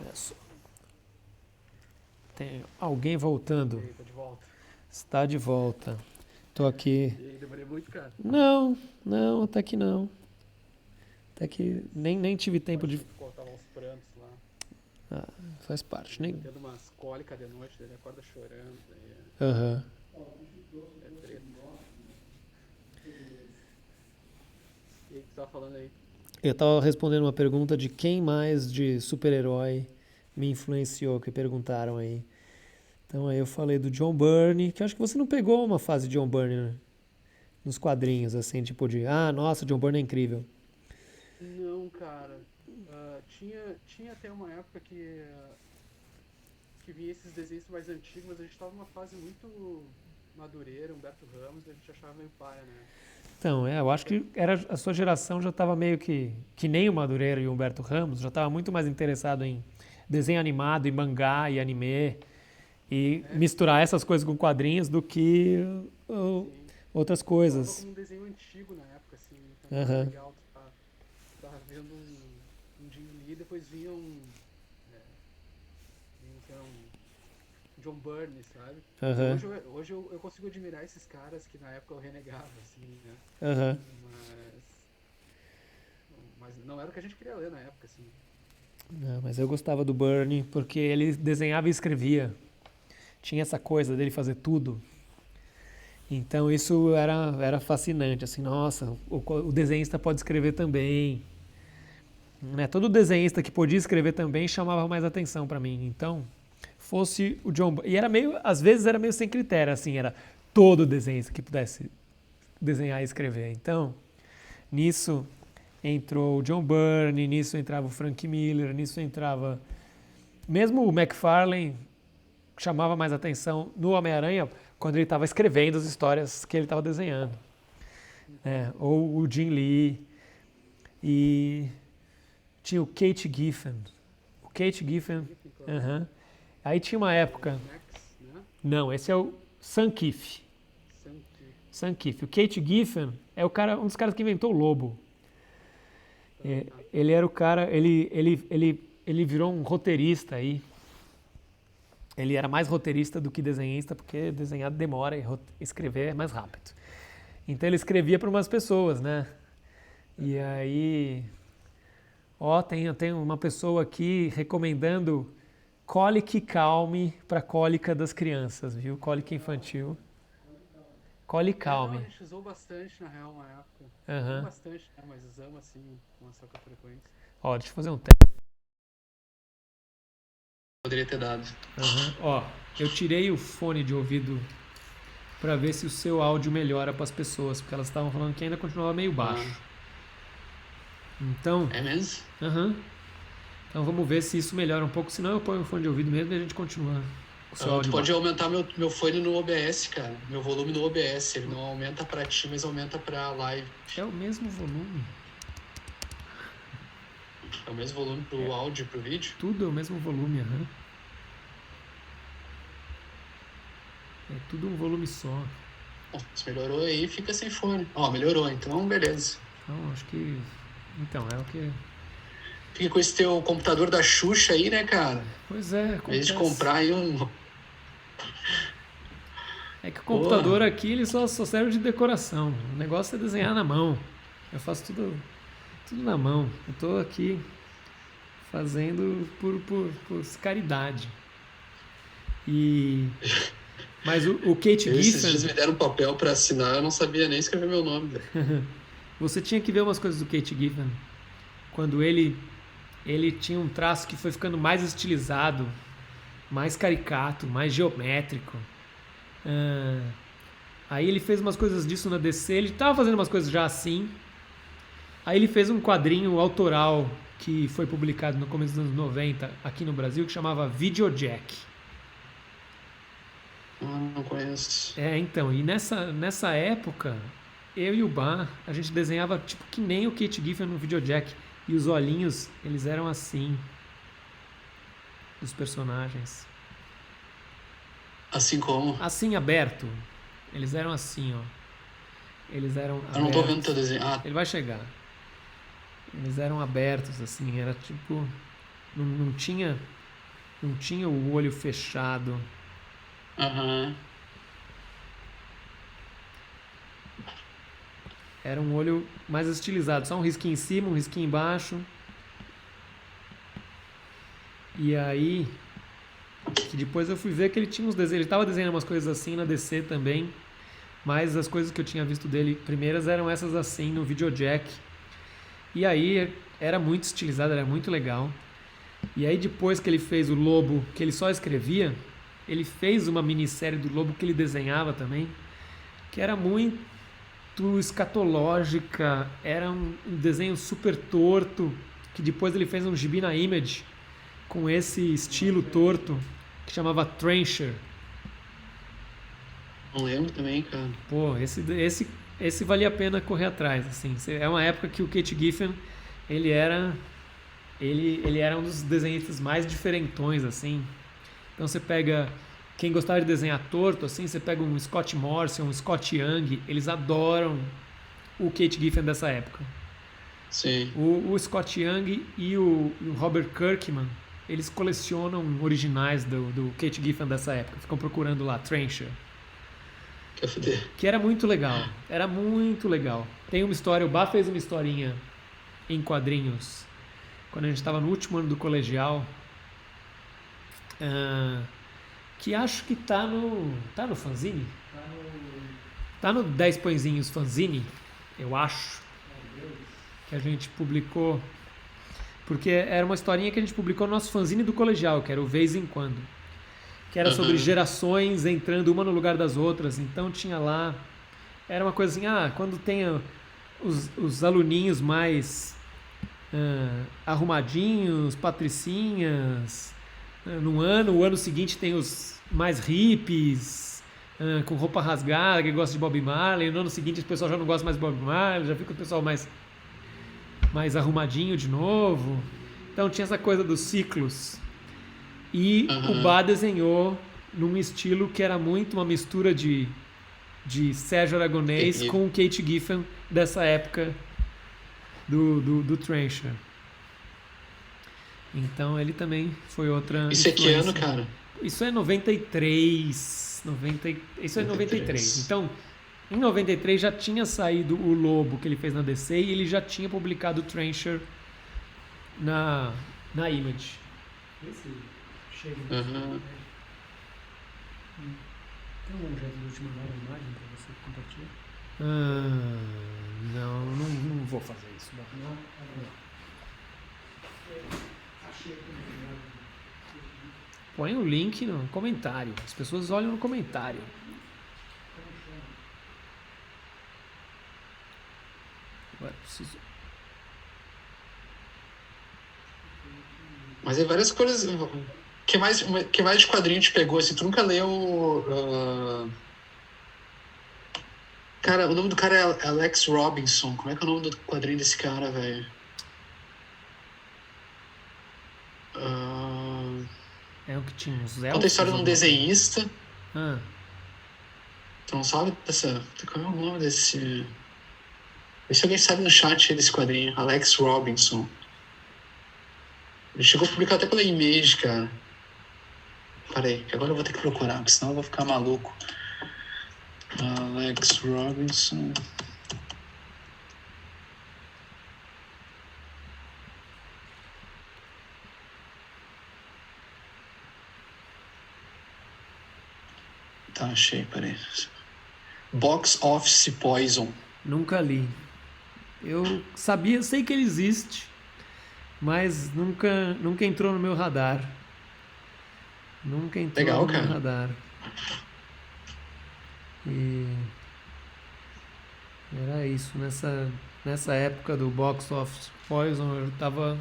olha só, tem alguém voltando. Tô de volta. Está de volta. Tô aqui. E aí, demorei muito, cara. Não, até que não. Até que nem tive tempo de... Tava uns prantos lá. Faz parte. Nem... Tendo umas cólicas de noite, ele acorda chorando. Aham. É treta. E aí, o que tu tava falando aí? Eu tava respondendo uma pergunta de quem mais de super-herói me influenciou, que perguntaram aí. Então aí eu falei do John Byrne, que eu acho que você não pegou uma fase de John Byrne, né? Nos quadrinhos, assim, tipo de, nossa, John Byrne é incrível. Não, cara. Tinha até uma época que vinha esses desenhos mais antigos, mas a gente tava numa fase muito madureira, Humberto Ramos, e a gente achava meio paia, né? Então, eu acho que a sua geração já estava meio que nem o Madureira e o Humberto Ramos, já estava muito mais interessado em desenho animado, e mangá, e anime, e misturar essas coisas com quadrinhos do que outras Eu coisas. tava como um desenho antigo na época, assim, então era legal. Tava vendo um Jim Lee, depois vinha um John Byrne, sabe? Hoje eu consigo admirar esses caras que na época eu renegava, assim, né? Mas não era o que a gente queria ler na época, assim. Não, mas eu gostava do Byrne porque ele desenhava e escrevia. Tinha essa coisa dele fazer tudo. Então isso era fascinante, assim, nossa, o desenhista pode escrever também. Né? Todo desenhista que podia escrever também chamava mais atenção pra mim. Então, fosse o John Byrne. E era meio, às vezes era meio sem critério, assim, era todo desenhista que pudesse desenhar e escrever. Então, nisso entrou o John Byrne, nisso entrava o Frank Miller, nisso entrava... Mesmo o McFarlane chamava mais atenção no Homem-Aranha quando ele estava escrevendo as histórias que ele estava desenhando. Ou o Jim Lee. E tinha o Kate Giffen. O Kate Giffen... Aí tinha uma época... Não, esse é o Sam Kiff. Sam Kiff. O Kate Giffen é um dos caras que inventou o lobo. Ele era o cara... Ele ele virou um roteirista aí. Ele era mais roteirista do que desenhista, porque desenhar demora e escrever é mais rápido. Então ele escrevia para umas pessoas, né? E aí, ó, tem uma pessoa aqui recomendando Colic Calme para cólica das crianças, viu? Cólica infantil. Colic Não, a Calme. gente usou bastante, na real, uma época. Não Aham. bastante, né? Mas usamos assim, com uma certa frequência. Ó, deixa eu fazer um teste. Poderia ter dado. Aham. Ó, eu tirei o fone de ouvido para ver se o seu áudio melhora para as pessoas, porque elas estavam falando que ainda continuava meio baixo. Então, É mesmo? aham. Então vamos ver se isso melhora um pouco, senão eu ponho o fone de ouvido mesmo e a gente continua com o seu Tu áudio pode baixo. aumentar meu fone no OBS, cara. Meu volume no OBS. Ele não aumenta pra ti, mas aumenta pra live. É o mesmo volume. É o mesmo volume pro áudio e pro vídeo? Tudo é o mesmo volume, aham. É tudo um volume só. Bom, se melhorou aí, fica sem fone. Ó, melhorou, então beleza. Então, acho que... Então, é o que... Fica com esse teu computador da Xuxa aí, né, cara? Pois é, Em vez de acontece. comprar aí um... É que o computador aqui, ele só serve de decoração. O negócio é desenhar na mão. Eu faço tudo na mão. Eu tô aqui fazendo por caridade. Mas o Kate Esses dias Giffen, me deram um papel pra assinar, eu não sabia nem escrever meu nome, velho. você tinha que ver umas coisas do Kate Giffen. Quando ele tinha um traço que foi ficando mais estilizado, mais caricato, mais geométrico. Aí ele fez umas coisas disso na DC, ele estava fazendo umas coisas já assim. Aí ele fez um quadrinho autoral que foi publicado no começo dos anos 90 aqui no Brasil, que chamava Videojack. Não conheço. Então, e nessa época, eu e o Bar, a gente desenhava tipo que nem o Kate Giffen no Videojack. E os olhinhos, eles eram assim, dos personagens. Assim como? Assim, aberto. Eles eram assim, ó. Eles eram Eu não tô abertos. vendo teu desenho. Ah, Ele vai chegar. Eles eram abertos, assim, era tipo... Não tinha o olho fechado. aham. Era um olho mais estilizado, só um risquinho em cima, um risquinho embaixo. E aí, que depois eu fui ver que ele tinha uns desenhos, ele estava desenhando umas coisas assim na DC também, mas as coisas que eu tinha visto dele primeiras eram essas assim no Videojack. E aí era muito estilizado, era muito legal. E aí depois que ele fez o Lobo, que ele só escrevia, ele fez uma minissérie do Lobo que ele desenhava também, que era muito escatológica, era um desenho super torto, que depois ele fez um gibi na Image com esse estilo torto, que chamava Trencher. Não lembro também, cara. Pô, esse valia a pena correr atrás, assim. É uma época que o Kate Giffen, ele era um dos desenhistas mais diferentões, assim. Então você pega quem gostava de desenhar torto, assim, você pega um Scott Morrison, um Scott Young, eles adoram o Kate Giffen dessa época. Sim. O Scott Young e o Robert Kirkman, eles colecionam originais do Kate Giffen dessa época, ficam procurando lá, Trencher. Quer fuder? Que era muito legal, era muito legal. Tem uma história, o Bá fez uma historinha em quadrinhos, quando a gente estava no último ano do colegial, que acho que tá no fanzine? Tá no 10 Pãezinhos fanzine, eu acho, que a gente publicou, porque era uma historinha que a gente publicou no nosso fanzine do colegial, que era o Vez em Quando, que era sobre gerações entrando uma no lugar das outras. Então tinha lá, era uma coisa assim, quando tem os aluninhos mais arrumadinhos, patricinhas, no ano, o ano seguinte tem os mais hippies, com roupa rasgada, que gosta de Bob Marley, no ano seguinte o pessoal já não gosta mais de Bob Marley, já fica o pessoal mais arrumadinho de novo. Então tinha essa coisa dos ciclos. E o Bá desenhou num estilo que era muito uma mistura de Sérgio Aragonês com Kate Giffen dessa época do Trencher. Então ele também foi outra Isso é que ano, influência. cara? Isso é 93, isso é 93. 93. Então, em 93 já tinha saído o Lobo que ele fez na DC e ele já tinha publicado o Trencher na Image. Esse chega. Aham. Tem um jeito de te mandar uma imagem para você compartilhar? Não vou fazer isso. Não. Põe o link no comentário. As pessoas olham no comentário. Agora preciso. Mas é várias coisas. Que mais de quadrinho te pegou? Assim, tu nunca leu. Cara, o nome do cara é Alex Robinson. Como é que é o nome do quadrinho desse cara, velho? É o que tinha uns elfos. Conta a história de um alguma coisa. desenhista. Ah, Tu não sabe dessa. Qual é o nome desse. Vê se alguém sabe no chat aí desse quadrinho. Alex Robinson. Ele chegou a publicar até pela Image, cara. Peraí, que agora eu vou ter que procurar, porque senão eu vou ficar maluco. Alex Robinson. Tá, achei, peraí. Box Office Poison. nunca li. Eu sei que ele existe, mas nunca entrou no meu radar. Nunca entrou Legal, no meu cara. radar. E era isso. Nessa época do Box Office Poison, eu tava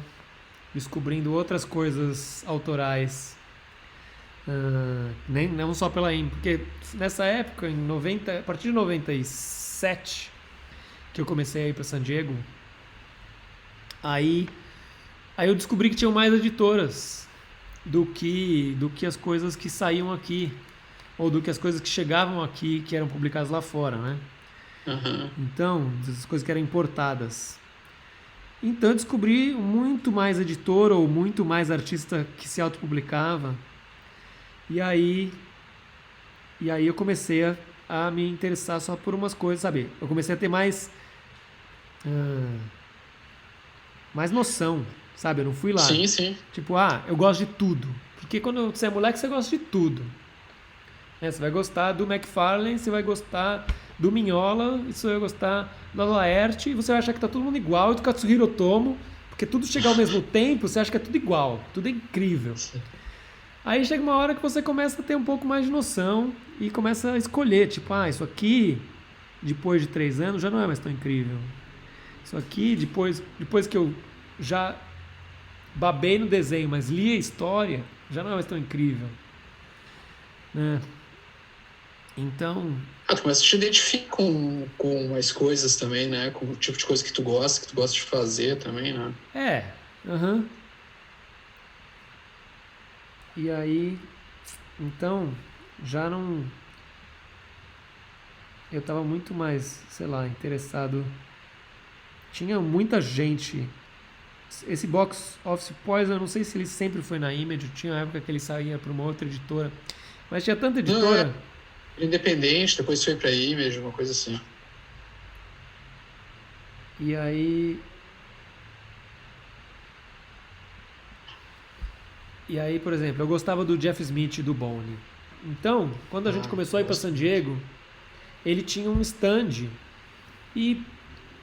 descobrindo outras coisas autorais. Não só pela IM, porque nessa época, a partir de 97, que eu comecei a ir para San Diego, aí eu descobri que tinham mais editoras do que as coisas que saíam aqui, ou do que as coisas que chegavam aqui, que eram publicadas lá fora, né? Aham. Então, as coisas que eram importadas. Então eu descobri muito mais editor ou muito mais artista que se autopublicava. E aí eu comecei a me interessar só por umas coisas, sabe? Eu comecei a ter mais noção, sabe? Eu não fui lá. Sim, sim. Tipo, eu gosto de tudo. Porque quando você é moleque, você gosta de tudo. Você vai gostar do McFarlane, você vai gostar do Mignola, você vai gostar do Laerte, e você vai achar que tá todo mundo igual, e do Katsuhiro Otomo, porque tudo chega ao mesmo tempo, você acha que é tudo igual, tudo é incrível. Aí chega uma hora que você começa a ter um pouco mais de noção e começa a escolher, tipo, isso aqui, depois de 3 anos, já não é mais tão incrível. Isso aqui, depois que eu já babei no desenho, mas li a história, já não é mais tão incrível. Né? Então, Tu começa a te identificar com as coisas também, né? Com o tipo de coisa que tu gosta de fazer também, né? aham. E aí, então, já não. Eu tava muito mais, sei lá, interessado. Tinha muita gente. Esse Box Office Poison, eu não sei se ele sempre foi na Image, tinha uma época que ele saía para uma outra editora. Mas tinha tanta editora. Independente, depois foi pra Image, uma coisa assim. E aí. Por exemplo, eu gostava do Jeff Smith e do Bone. Então, quando a gente começou a ir para San Diego, ele tinha um stand e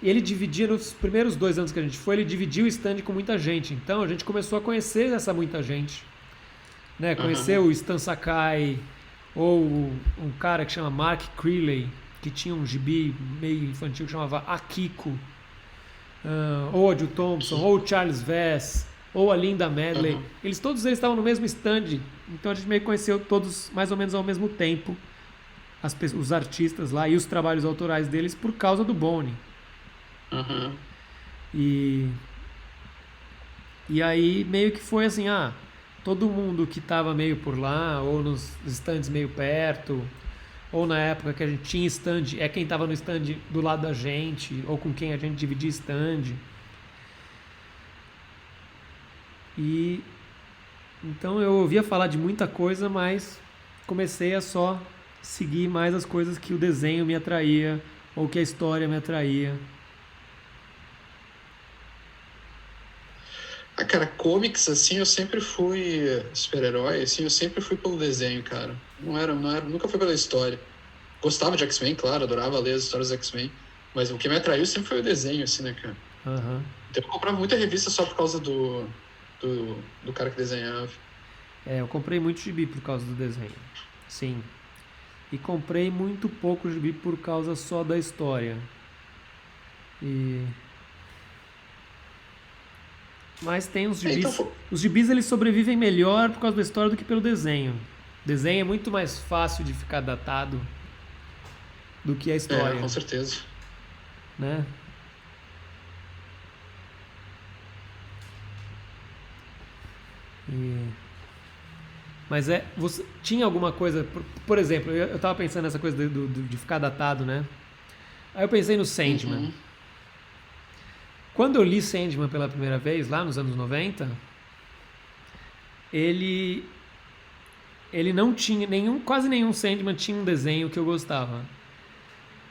ele dividia, nos primeiros 2 anos que a gente foi, ele dividia o stand com muita gente. Então a gente começou a conhecer essa muita gente. Né? Conhecer o Stan Sakai, ou um cara que chama Mark Creeley, que tinha um gibi meio infantil que chamava Akiko, ou a Jill Thompson, ou o Charles Vess, ou a Linda Medley. Todos eles estavam no mesmo stand, então a gente meio que conheceu todos mais ou menos ao mesmo tempo, os artistas lá e os trabalhos autorais deles por causa do Bone. E aí meio que foi assim, todo mundo que estava meio por lá, ou nos stands meio perto, ou na época que a gente tinha stand, é quem estava no stand do lado da gente, ou com quem a gente dividia stand. E então eu ouvia falar de muita coisa, mas comecei a só seguir mais as coisas que o desenho me atraía ou que a história me atraía. Ah, cara, comics, assim, eu sempre fui super-herói, assim, eu sempre fui pelo desenho, cara. Não era, nunca foi pela história. Gostava de X-Men, claro, adorava ler as histórias dos X-Men, mas o que me atraiu sempre foi o desenho, assim, né, cara? Aham. Então eu comprava muita revista só por causa do cara que desenhava. É, eu comprei muito gibi por causa do desenho. Sim. E comprei muito pouco gibi por causa só da história. E mas tem os É, então, gibis. Os gibis eles sobrevivem melhor por causa da história do que pelo desenho. O desenho é muito mais fácil de ficar datado do que a com história, certeza. né? E mas você tinha alguma coisa, por exemplo, eu tava pensando nessa coisa de ficar datado, né? Aí eu pensei no Sandman. Uhum. Quando eu li Sandman pela primeira vez, lá nos anos 90, ele não tinha quase nenhum Sandman tinha um desenho que eu gostava.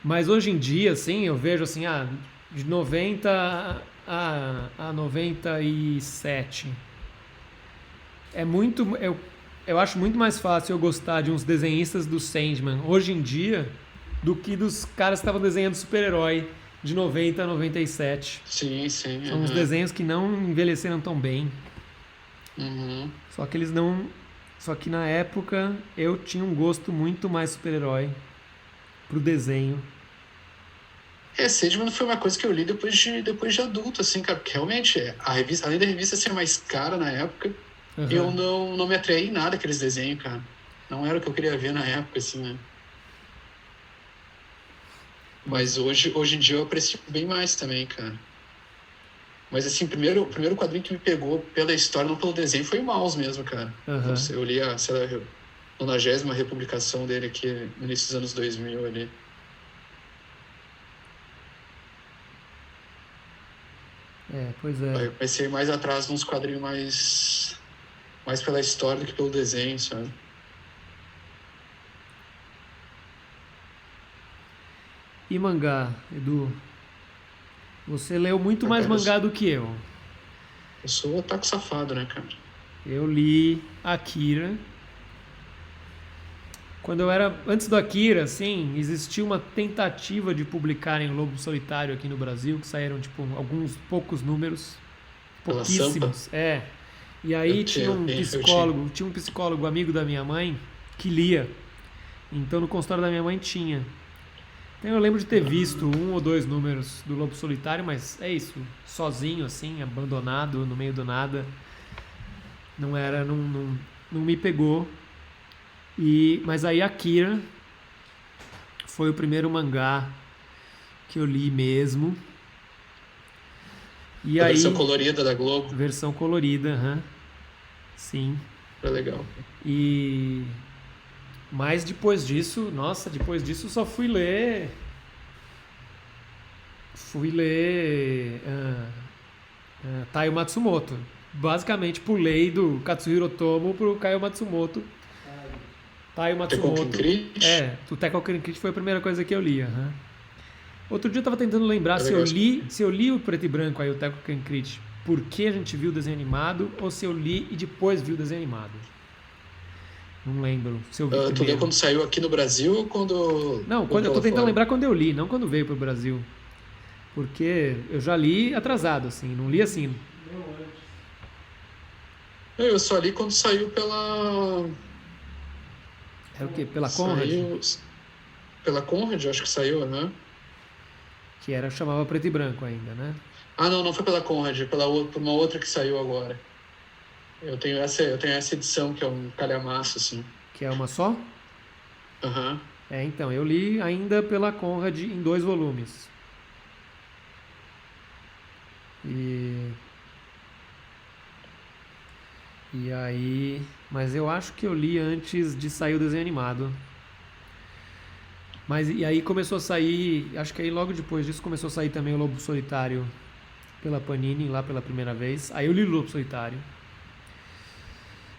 Mas hoje em dia, assim, eu vejo assim, de 90 a 97. É muito. Eu acho muito mais fácil eu gostar de uns desenhistas do Sandman hoje em dia do que dos caras que estavam desenhando super-herói de 90 a 97. Sim, sim. São uns desenhos que não envelheceram tão bem. Uhum. Só que eles não. Só que na época eu tinha um gosto muito mais super-herói pro desenho. Sandman foi uma coisa que eu li depois de adulto, assim, cara, porque realmente a revista, além da revista ser mais cara na época, eu Aham. não me atraí em nada aqueles desenhos, cara. Não era o que eu queria ver na época, assim, né? Mas. Mas hoje em dia eu aprecio bem mais também, cara. Mas assim, o primeiro quadrinho que me pegou pela história, não pelo desenho, foi o Mouse mesmo, cara. Aham. Eu li a, sei lá, 90ª republicação dele aqui no início dos anos 2000 ali. É, pois é. Aí eu comecei mais atrás de uns quadrinhos mais pela história do que pelo desenho, sabe? E mangá, Edu? Você leu muito Ah, mais cara, mangá do que eu. eu sou otaku safado, né, cara? Eu li Akira. Quando eu era. Antes do Akira, assim, existia uma tentativa de publicarem o Lobo Solitário aqui no Brasil, que saíram, tipo, alguns poucos números. Pela Sampa, Pouquíssimos. É. E aí tinha um psicólogo amigo da minha mãe que lia. Então no consultório da minha mãe tinha. Então eu lembro de ter visto um ou dois números do Lobo Solitário, mas é isso, sozinho assim, abandonado no meio do nada. Não era, não me pegou. Mas aí Akira foi o primeiro mangá que eu li mesmo. E a aí, versão colorida da Globo, versão colorida, sim. foi legal. E mas depois disso, nossa, depois disso só fui ler Taiyo Matsumoto. Basicamente pulei do Katsuhiro Otomo pro Taiyo Matsumoto. Taiyo Tekken Matsumoto. Crit, O Tekken Crit foi a primeira coisa que eu li. Outro dia eu tava tentando lembrar é se legal. eu li o preto e branco aí, o Tekken Crit, porque a gente viu o desenho animado, ou se eu li e depois vi o desenho animado. Não lembro se eu vi Tu leu primeiro. quando saiu aqui no Brasil ou quando Não, eu voltou tô lá tentando fora? lembrar quando eu li, não quando veio pro Brasil. Porque eu já li atrasado, assim, não li assim. Eu só li quando saiu pela. É o quê? Pela Conrad? Saiu. Pela Conrad, eu acho que saiu, né? Que chamava preto e branco ainda, né? Ah, não foi pela Conrad, por uma outra que saiu agora. Eu tenho essa edição que é um calhamaço, assim. Que é uma só? Aham. Então, eu li ainda pela Conrad em 2 volumes. E aí. Mas eu acho que eu li antes de sair o desenho animado. E aí começou a sair. Acho que aí logo depois disso começou a sair também o Lobo Solitário pela Panini, lá pela primeira vez. Aí eu li o Lobo Solitário.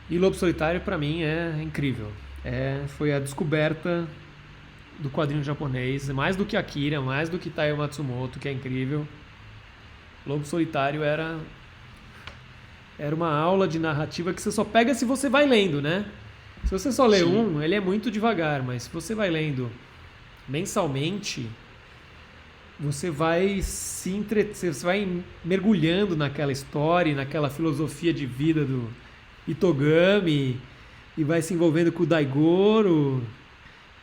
E Lobo Solitário, pra mim, é incrível. Foi a descoberta do quadrinho japonês, mais do que Akira, mais do que Taiyo Matsumoto, que é incrível. Lobo Solitário era uma aula de narrativa que você só pega se você vai lendo, né? Se você só lê Sim. ele é muito devagar, mas se você vai lendo mensalmente, você vai você vai mergulhando naquela história, naquela filosofia de vida do Itogami e vai se envolvendo com o Daigoro.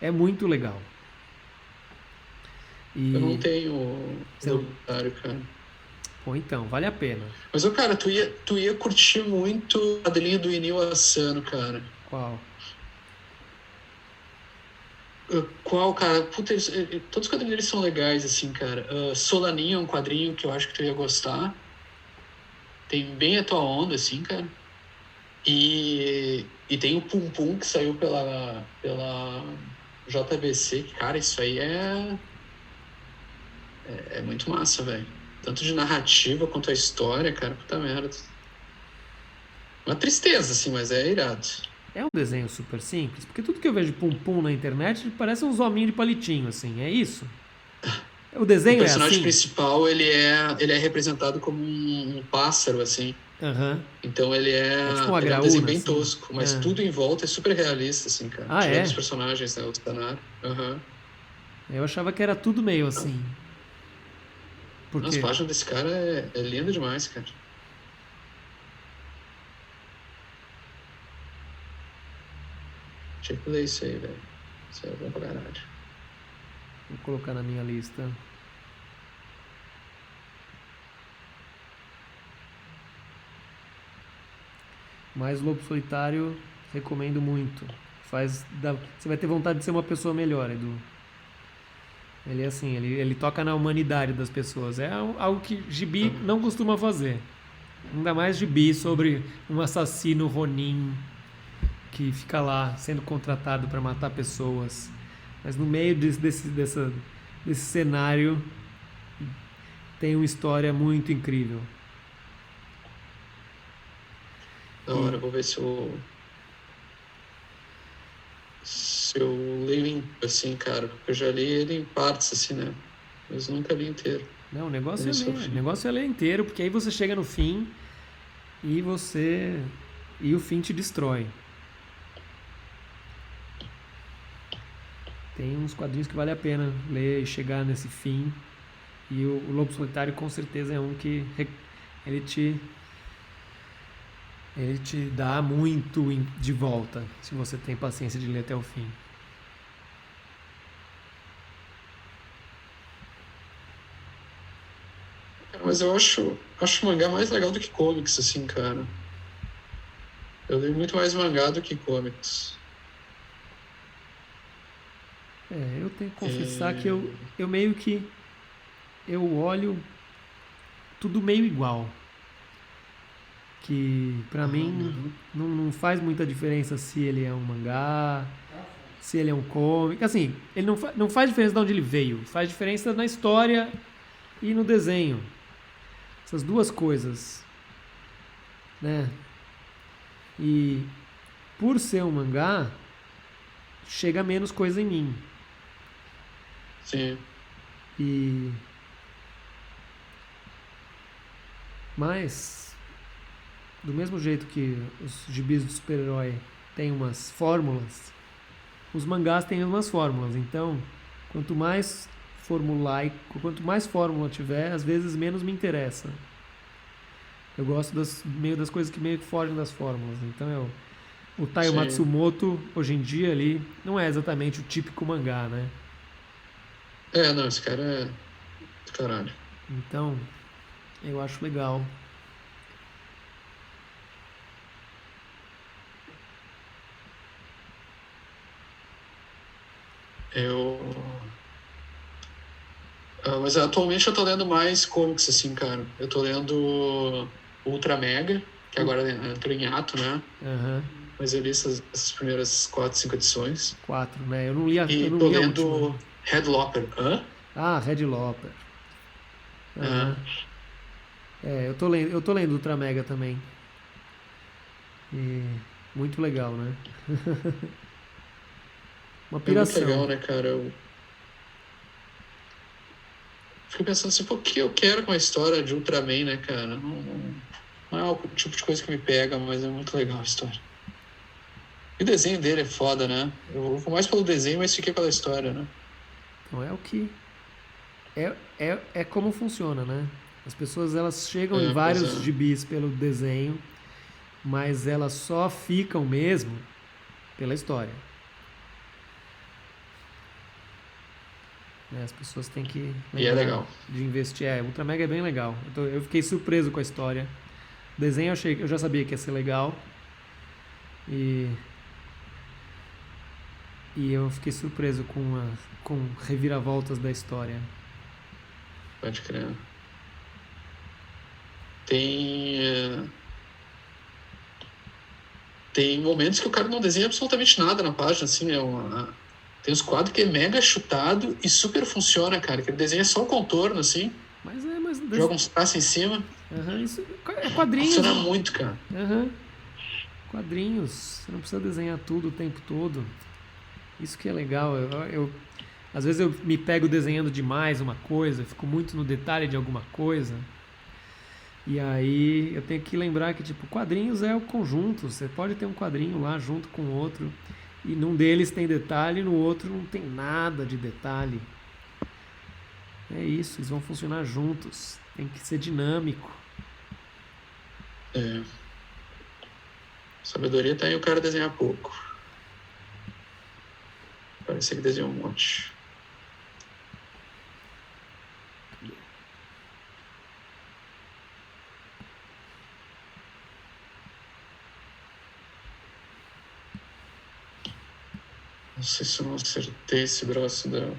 É muito legal. Eu não E, tenho o você não- Lobo, cara. Pô, então, vale a pena. Mas, ô, cara, tu ia curtir muito a quadrinho do Inio Asano, cara. Qual? Qual, cara? Puta, todos os quadrinhos deles são legais, assim, cara. Solaninho é um quadrinho que eu acho que tu ia gostar. Tem bem a tua onda, assim, cara. E tem o Pum Pum que saiu pela JBC, que, cara, isso aí é muito massa, velho. Tanto de narrativa quanto a história, cara, puta merda. Uma tristeza, assim, mas é irado. É um desenho super simples, porque tudo que eu vejo Pum Pum na internet parece uns hominhos de palitinho, assim, é isso? O O desenho é personagem assim? principal, ele é representado como um pássaro, assim. Aham. Então É tipo uma ele é um desenho graúna, bem assim. tosco, mas Ah, tudo em volta é super realista, assim, cara. Ah, Tirando os é? personagens, né, o cenário. Aham. Eu achava que era tudo meio Não, assim. as Porque, páginas desse cara é lindo demais, cara. Tinha que ler isso aí, velho. Isso aí é bom pra caralho. vou colocar na minha lista. Mas Lobo Solitário, recomendo muito. Você vai ter vontade de ser uma pessoa melhor, Edu. Ele é assim, ele toca na humanidade das pessoas. É algo que Gibi não costuma fazer. Ainda mais Gibi sobre um assassino Ronin que fica lá sendo contratado para matar pessoas. Mas no meio desse cenário tem uma história muito incrível. Da E hora, vou ver se eu leio assim, cara. Porque eu já li ele em partes, assim, né? Mas eu nunca li inteiro. não, o negócio é Começo ao ler. O fim. negócio é ler inteiro, porque aí você chega no fim e você. E o fim te destrói. Tem uns quadrinhos que vale a pena ler e chegar nesse fim. E o Lobo Solitário com certeza é um que ele te, ele te dá muito de volta, se você tem paciência de ler até o fim. Mas eu acho mangá mais legal do que comics, assim, cara. Eu leio muito mais mangá do que comics. Eu tenho que confessar que eu, É... eu meio que eu olho tudo meio igual. Que pra mim Uhum. não faz muita diferença se ele é um mangá, se ele é um comic. Assim, ele não faz diferença de onde ele veio. Faz diferença na história e no desenho. Essas duas coisas, né? E por ser um mangá, chega menos coisa em mim. Sim. E mas do mesmo jeito que os gibis do super-herói têm umas fórmulas, os mangás têm umas fórmulas. Então, quanto mais formulaico, quanto mais fórmula tiver, às vezes menos me interessa. Eu gosto meio das coisas que meio que fogem das fórmulas. Então, o Taiyo Sim. Matsumoto, hoje em dia, ali, não é exatamente o típico mangá, né? Não, esse cara é do caralho. Então, eu acho legal. Eu. Mas atualmente eu tô lendo mais comics, assim, cara. Eu tô lendo Ultra Mega, que O agora entrou em ato, né? Aham. Mas eu li essas primeiras 4, 5 edições. 4, né? Eu E não tô li a última. lendo Headlocker. Hã? Ah, Red Loper. É. Aham. Eu tô lendo Ultra Mega também. E Muito legal, né? Uma É muito piração. legal, né, cara? Eu fico pensando assim, pô, o que eu quero com a história de Ultraman, né, cara? Não é o tipo de coisa que me pega, mas é muito legal a história. E o desenho dele é foda, né? Eu vou mais pelo desenho, mas fiquei pela história, né? Então é o que é como funciona, né? As pessoas elas chegam em Pois vários é. gibis pelo desenho, mas elas só ficam mesmo pela história. Né? As pessoas têm que E é lembrar legal. de investir. Ultra Mega é bem legal. Eu fiquei surpreso com a história. O desenho eu já sabia que ia ser legal. E, e eu fiquei surpreso com reviravoltas da história. Pode crer. Tem. Tem momentos que o cara não desenha absolutamente nada na página, assim, tem uns quadros que é mega chutado e super funciona, cara, que ele desenha só o contorno, assim, Mas joga uns traços em cima, isso é quadrinhos. funciona muito, cara. Quadrinhos. Você não precisa desenhar tudo o tempo todo. Isso que é legal. Às vezes eu me pego desenhando demais uma coisa, fico muito no detalhe de alguma coisa. E aí eu tenho que lembrar que, tipo, quadrinhos é o conjunto. Você pode ter um quadrinho lá junto com o outro. E num deles tem detalhe, no outro não tem nada de detalhe. É isso, eles vão funcionar juntos. Tem que ser dinâmico. É. Sabedoria tá aí o cara desenhar pouco. Parece que desenhou um monte. Não sei se eu não acertei esse braço dela.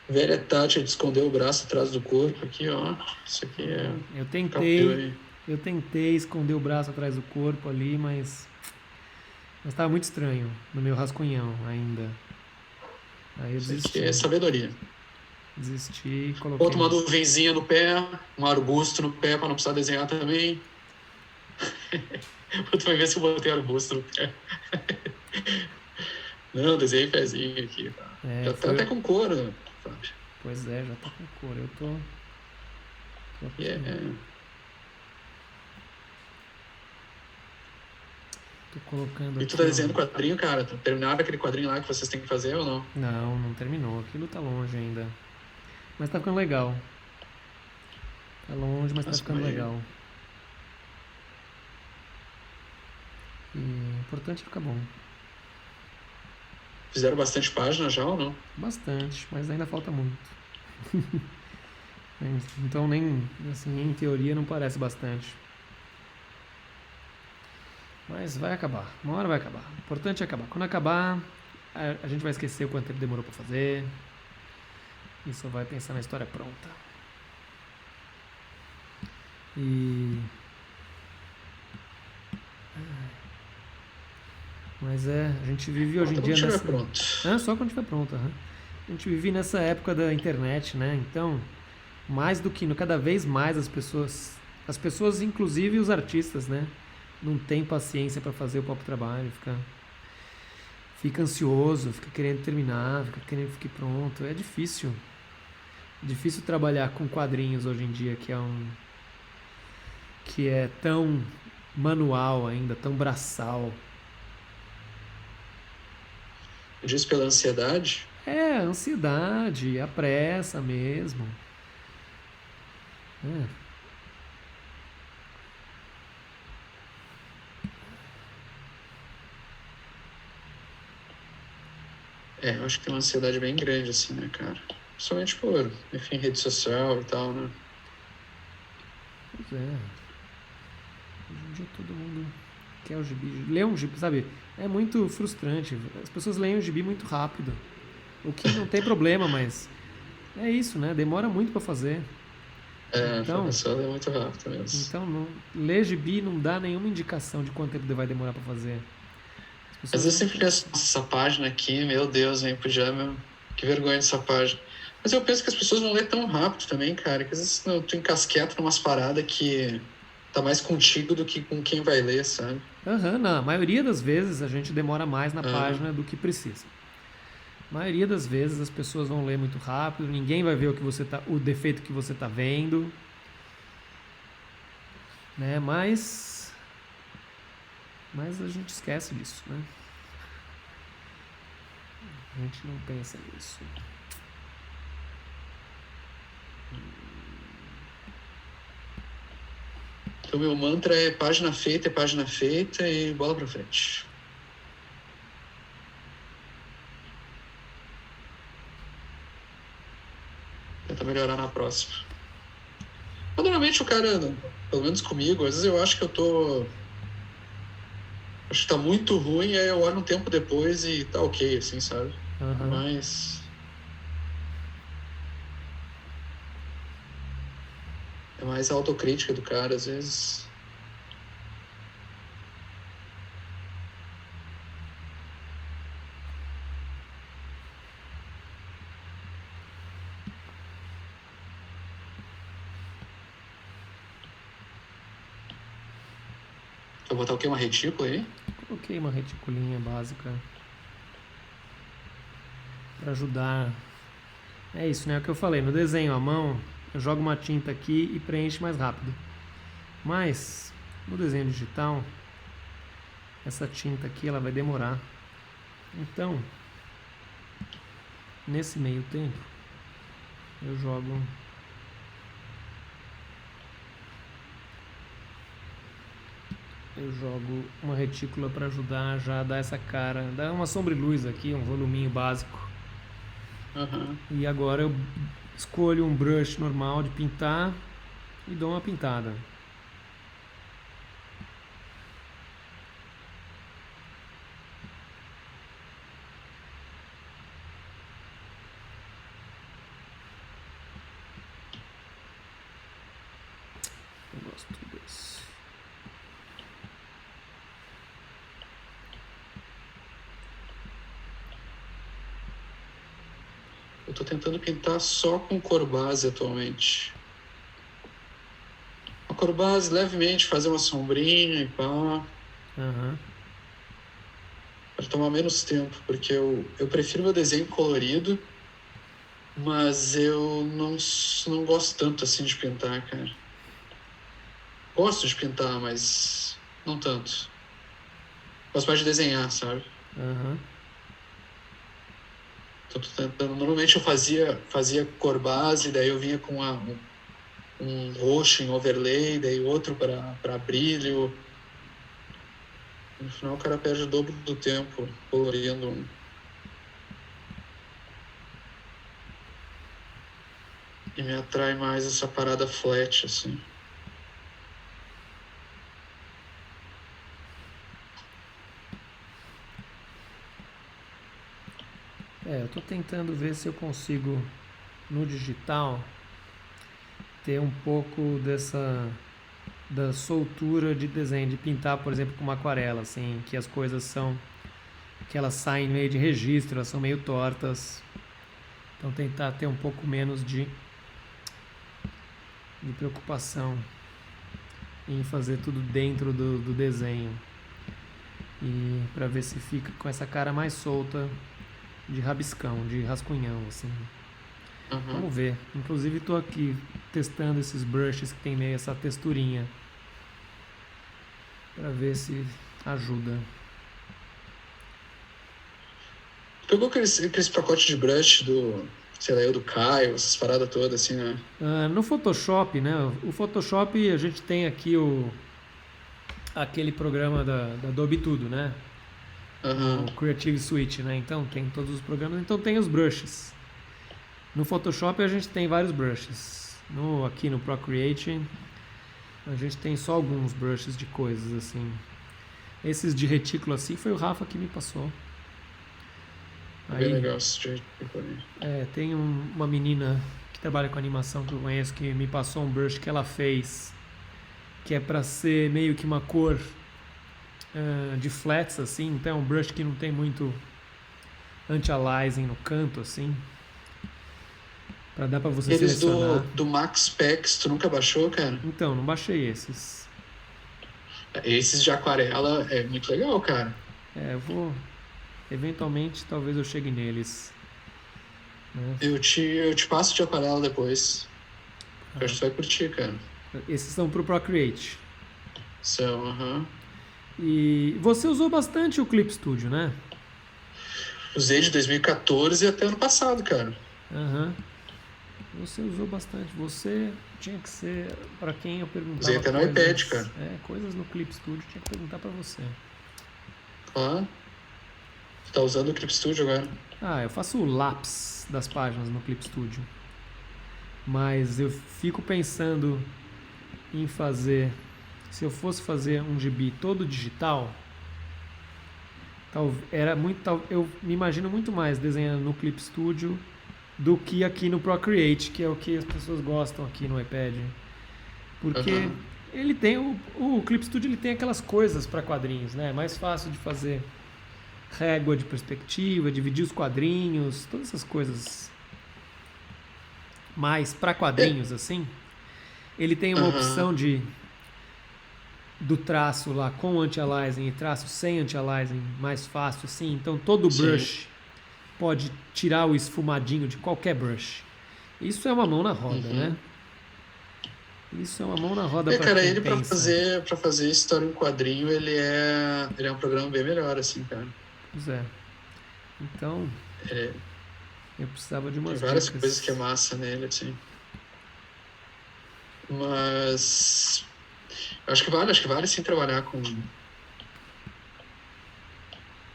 Velha tática de esconder o braço atrás do corpo aqui, ó. Isso aqui é. Eu Capeu aí. tentei esconder o braço atrás do corpo ali, mas estava muito estranho no meu rascunhão ainda. Aí eu Isso aqui desisti. é sabedoria. Desisti e coloquei. Bota uma nuvenzinha no pé, um arbusto no pé pra não precisar desenhar também. Tu vai ver se eu botei arbusto no pé. Não, desenhei pezinho aqui. Tá? Já tá até com cor, né, Fábio? Pois é, já tá com cor. Eu tô aqui. Tô colocando aqui. E tu tá desenhando quadrinho, cara? Terminaram aquele quadrinho lá que vocês têm que fazer ou não? Não terminou. Aquilo tá longe ainda. Mas tá ficando legal. Tá longe, mas tá ficando legal. E o importante é ficar bom. Fizeram bastante página já ou não? Bastante, mas ainda falta muito. Então nem, assim, em teoria não parece bastante. Mas vai acabar. Uma hora vai acabar. O importante é acabar. Quando acabar, a gente vai esquecer o quanto tempo demorou pra fazer. E só vai pensar na história pronta. Mas a gente vive hoje em dia nessa... pronto. Só quando estiver pronto. A gente vive nessa época da internet, né? Então, mais do que cada vez mais as pessoas, inclusive os artistas, né? Não tem paciência para fazer o próprio trabalho, fica ansioso, fica querendo terminar, fica querendo que fique pronto. É difícil. Difícil trabalhar com quadrinhos hoje em dia, que é tão manual ainda, tão braçal. Diz pela ansiedade? A ansiedade, a pressa mesmo. Eu acho que tem uma ansiedade bem grande, assim, né, cara? Principalmente por, enfim, rede social e tal, né? Pois é. Hoje em dia todo mundo quer o gibi. Lê um gibi, sabe? É muito frustrante. As pessoas leem o gibi muito rápido. O que não tem problema, mas é isso, né? Demora muito pra fazer. É, a Então, informação é muito rápida mesmo. então ler gibi não dá nenhuma indicação de quanto tempo vai demorar para fazer. As Às pessoas vezes eu não sempre têm penso, noção. nossa, essa página aqui, meu Deus, vem pro Jammer, que vergonha dessa página. Mas eu penso que as pessoas não lê tão rápido também, cara, que às vezes tu encasqueta numas paradas que tá mais contigo do que com quem vai ler, sabe? Aham, na maioria das vezes a gente demora mais na Ah, página do que precisa. A maioria das vezes as pessoas vão ler muito rápido, ninguém vai ver o defeito que você tá vendo, né? Mas a gente esquece disso, né? A gente não pensa nisso. então meu mantra é página feita e bola pra frente. Tentar melhorar na próxima. Mas normalmente o cara, pelo menos comigo, às vezes eu acho que acho que tá muito ruim, aí eu olho um tempo depois e tá ok, assim, sabe? Aham. Mas é mais a autocrítica do cara, às vezes. Vou botar o quê? Uma retícula aí? Coloquei uma reticulinha básica para ajudar. É isso, né? É o que eu falei. No desenho à mão, eu jogo uma tinta aqui e preenche mais rápido. Mas no desenho digital, essa tinta aqui ela vai demorar. Então, nesse meio tempo, eu jogo uma retícula para ajudar já a dar essa cara, dar uma sombra e luz aqui, um voluminho básico. Aham. E agora eu escolho um brush normal de pintar e dou uma pintada. Eu gosto desse. Eu tô tentando pintar só com cor base atualmente. A cor base, levemente, fazer uma sombrinha e pá. Aham. Para tomar menos tempo, porque eu prefiro meu desenho colorido, mas eu não gosto tanto assim de pintar, cara. Gosto de pintar, mas não tanto. Gosto mais de desenhar, sabe? Aham. Então, tô tentando. Normalmente eu fazia cor base, daí eu vinha com um roxo em overlay, daí outro para brilho. No final o cara perde o dobro do tempo colorindo e me atrai mais essa parada flat, assim. Eu tô tentando ver se eu consigo no digital ter um pouco da soltura de desenho, de pintar, por exemplo, com uma aquarela, assim, que as coisas são que elas saem meio de registro, elas são meio tortas. Então tentar ter um pouco menos de preocupação em fazer tudo dentro do desenho. E para ver se fica com essa cara mais solta de rabiscão, de rascunhão, assim. Uhum. Vamos ver. Inclusive estou aqui testando esses brushes que tem meio essa texturinha para ver se ajuda. Pegou aqueles pacotes de brush sei lá, do Caio, essas paradas todas, assim, né? No Photoshop, né? O Photoshop a gente tem aqui aquele programa da Adobe Tudo, né? Aham. O Creative Suite, né? Então tem todos os programas, então tem os brushes. No Photoshop a gente tem vários brushes. Aqui no Procreate a gente tem só alguns brushes de coisas assim. Esses de retículo assim foi o Rafa que me passou. Bem legal esse jeito. Tem uma menina que trabalha com animação que eu conheço que me passou um brush que ela fez, que é pra ser meio que uma cor de flats, assim. Então é um brush que não tem muito anti-aliasing no canto, assim. Pra dar pra você Eles selecionar. do Max Specs, tu nunca baixou, cara? Então, não baixei esses. Esses de aquarela é muito legal, cara. Eu vou... Eventualmente, talvez eu chegue neles. Né? Eu te passo de aquarela depois. Eu acho que tu vai curtir, cara. Esses são pro Procreate. São, aham. E você usou bastante o Clip Studio, né? Usei de 2014 até ano passado, cara. Aham. Você usou bastante. Você tinha que ser para quem eu perguntava. Usei até no coisas, iPad, cara. Coisas no Clip Studio, tinha que perguntar para você. Claro. Tu tá usando o Clip Studio agora? Eu faço o lápis das páginas no Clip Studio. Mas eu fico pensando em fazer... Se eu fosse fazer um gibi todo digital, eu me imagino muito mais desenhando no Clip Studio do que aqui no Procreate, que é o que as pessoas gostam aqui no iPad. Porque ele tem o Clip Studio, ele tem aquelas coisas para quadrinhos, né? É mais fácil de fazer régua de perspectiva, dividir os quadrinhos, todas essas coisas mais para quadrinhos, assim. Ele tem uma opção do traço lá com anti-aliasing e traço sem anti-aliasing mais fácil, assim. Então todo brush pode tirar o esfumadinho de qualquer brush. Isso é uma mão na roda, né? Isso é uma mão na roda pra cara, quem ele pensa. pra fazer história em quadrinho, ele é um programa bem melhor, assim, cara. Pois é. Então, eu precisava de Tem umas várias dicas. coisas que é massa nele, assim. Mas acho que vale sim trabalhar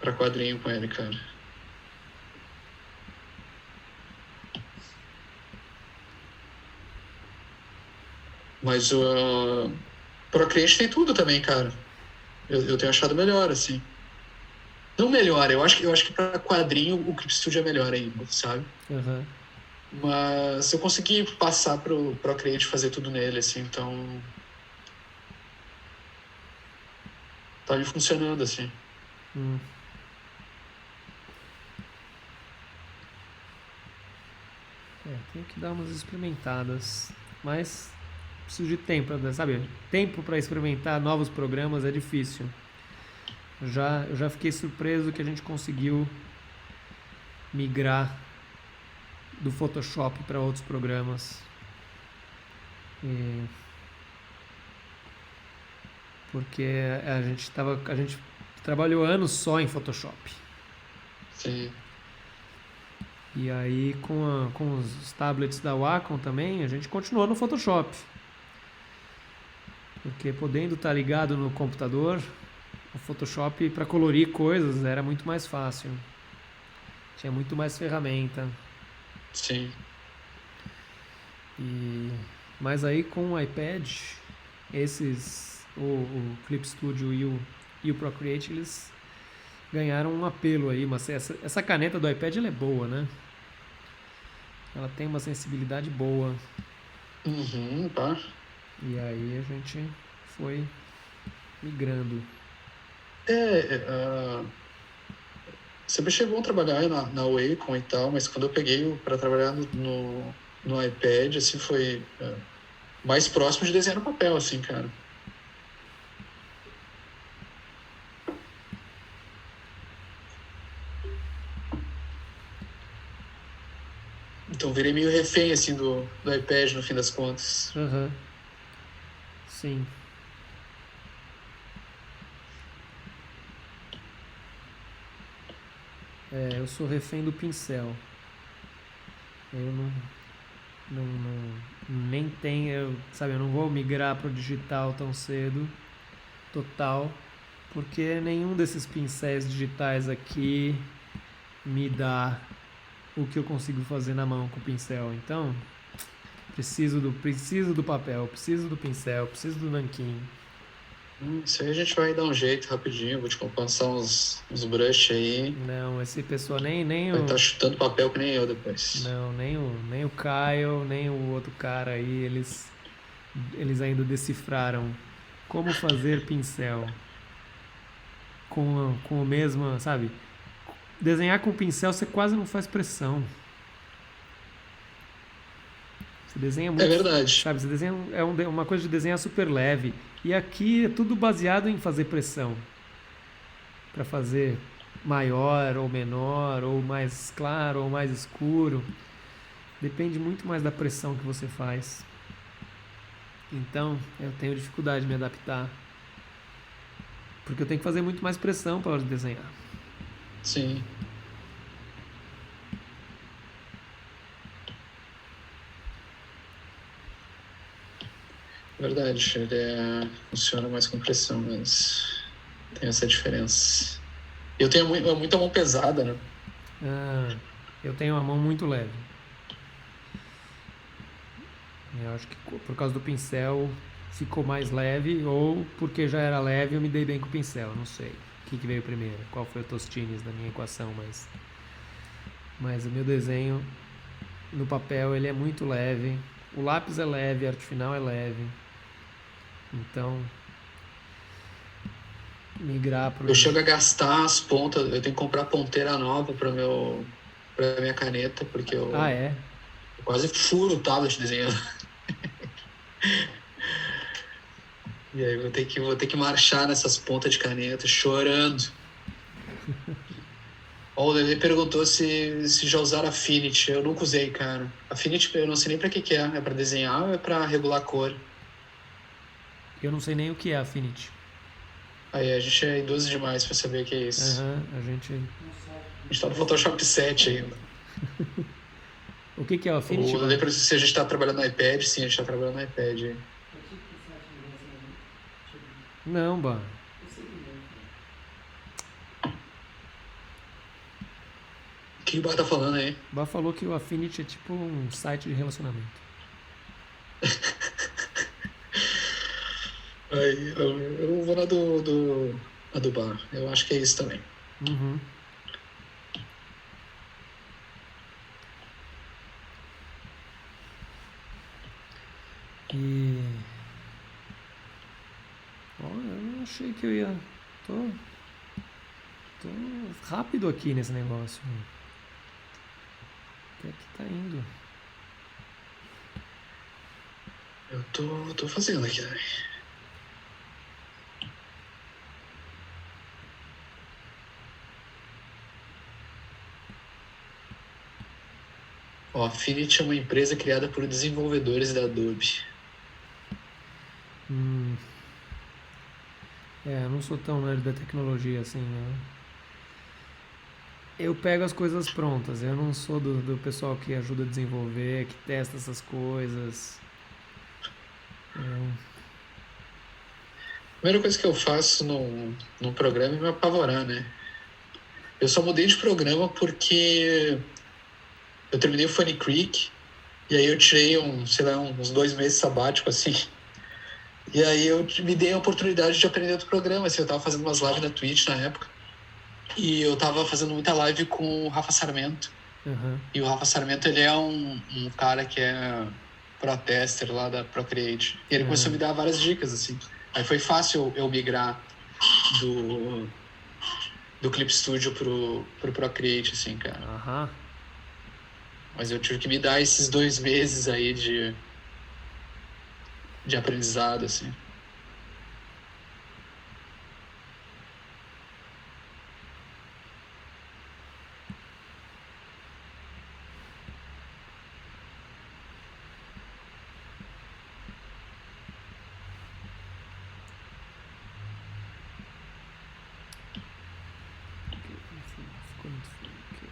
pra quadrinho com ele, cara. Mas o Procreate tem tudo também, cara. Eu tenho achado melhor, assim. Não melhor, eu acho que pra quadrinho o Clip Studio é melhor ainda, sabe? Mas eu consegui passar pro Procreate fazer tudo nele, assim, então tá me funcionando, assim. Tenho que dar umas experimentadas. Mas preciso de tempo, sabe? Tempo para experimentar novos programas é difícil. Eu já fiquei surpreso que a gente conseguiu migrar do Photoshop para outros programas. Porque a gente trabalhou anos só em Photoshop. Sim. E aí com os tablets da Wacom também, a gente continuou no Photoshop. Porque podendo estar ligado no computador, o Photoshop para colorir coisas era muito mais fácil. Tinha muito mais ferramenta. Sim. Mas aí com o iPad, o Clip Studio e o Procreate, eles ganharam um apelo aí. Mas essa caneta do iPad ela é boa, né? Ela tem uma sensibilidade boa. Tá. E aí a gente foi migrando. Sempre achei bom trabalhar na Wacom e tal, mas quando eu peguei pra trabalhar no iPad, assim, foi mais próximo de desenhar no papel, assim, cara. Então virei meio refém, assim, do iPad, no fim das contas. Sim. Eu sou refém do pincel. Eu nem tenho, sabe, eu não vou migrar pro digital tão cedo, total, porque nenhum desses pincéis digitais aqui me dá o que eu consigo fazer na mão com o pincel. Então, preciso do papel, preciso do pincel, preciso do nanquim. Isso aí a gente vai dar um jeito rapidinho. Vou te passar uns brush aí. Não, esse pessoal nem Vai o. estar chutando papel que nem eu depois. Não, nem o Kyle, nem o outro cara aí, eles ainda decifraram como fazer pincel com o mesmo, sabe? Desenhar com pincel você quase não faz pressão. Você desenha É muito, verdade. sabe? Você desenha uma coisa de desenhar super leve. E aqui é tudo baseado em fazer pressão. Para fazer maior ou menor, ou mais claro ou mais escuro. Depende muito mais da pressão que você faz. Então, eu tenho dificuldade de me adaptar. Porque eu tenho que fazer muito mais pressão para hora de desenhar. Sim. Verdade. Funciona mais com pressão, mas tem essa diferença. Eu tenho muita mão pesada, né? Eu tenho a mão muito leve. Eu acho que por causa do pincel ficou mais leve, ou porque já era leve eu me dei bem com o pincel, não sei. O que veio primeiro? Qual foi o Tostines da minha equação, mas o meu desenho no papel ele é muito leve. O lápis é leve, a arte final é leve. Então, migrar pro... Eu chego a gastar as pontas. Eu tenho que comprar ponteira nova para minha caneta, porque Ah, é? eu quase furo o tablet desenhando. E aí vou ter que marchar nessas pontas de caneta, chorando. Ó, o Lele perguntou se já usaram Affinity. Eu nunca usei, cara. Affinity eu não sei nem pra que é. É pra desenhar ou é pra regular a cor? Eu não sei nem o que é Affinity. Aí a gente é idoso demais pra saber o que é isso. A gente... A gente tá no Photoshop 7 ainda. O que é o Affinity? O Lele perguntou se a gente tá trabalhando no iPad. Sim, a gente tá trabalhando no iPad aí. Não, Bah. O que o Bar tá falando aí? Bah falou que o Affinity é tipo um site de relacionamento. Aí, eu vou na a do Bar. Eu acho que é isso também. Uhum. E... Ó, eu não achei que eu ia... Tô rápido aqui nesse negócio. Até que tá indo. Eu tô fazendo aqui, né? Ó, a Affinity é uma empresa criada por desenvolvedores da Adobe. Eu não sou tão nerd da tecnologia assim, né? Eu pego as coisas prontas, eu não sou do pessoal que ajuda a desenvolver, que testa essas coisas. A primeira coisa que eu faço num programa é me apavorar, né? Eu só mudei de programa porque eu terminei o Funny Creek e aí eu tirei uns 2 meses sabático, assim. E aí eu me dei a oportunidade de aprender outro programa, assim. Eu tava fazendo umas lives na Twitch na época e eu tava fazendo muita live com o Rafa Sarmento. Uhum. E o Rafa Sarmento, ele é um cara que é pro-tester lá da Procreate. E ele começou a me dar várias dicas, assim. Aí foi fácil eu migrar do Clip Studio pro Procreate, assim, cara. Aham. Mas eu tive que me dar esses 2 meses aí de aprendizado, assim. Ficou muito feio aqui.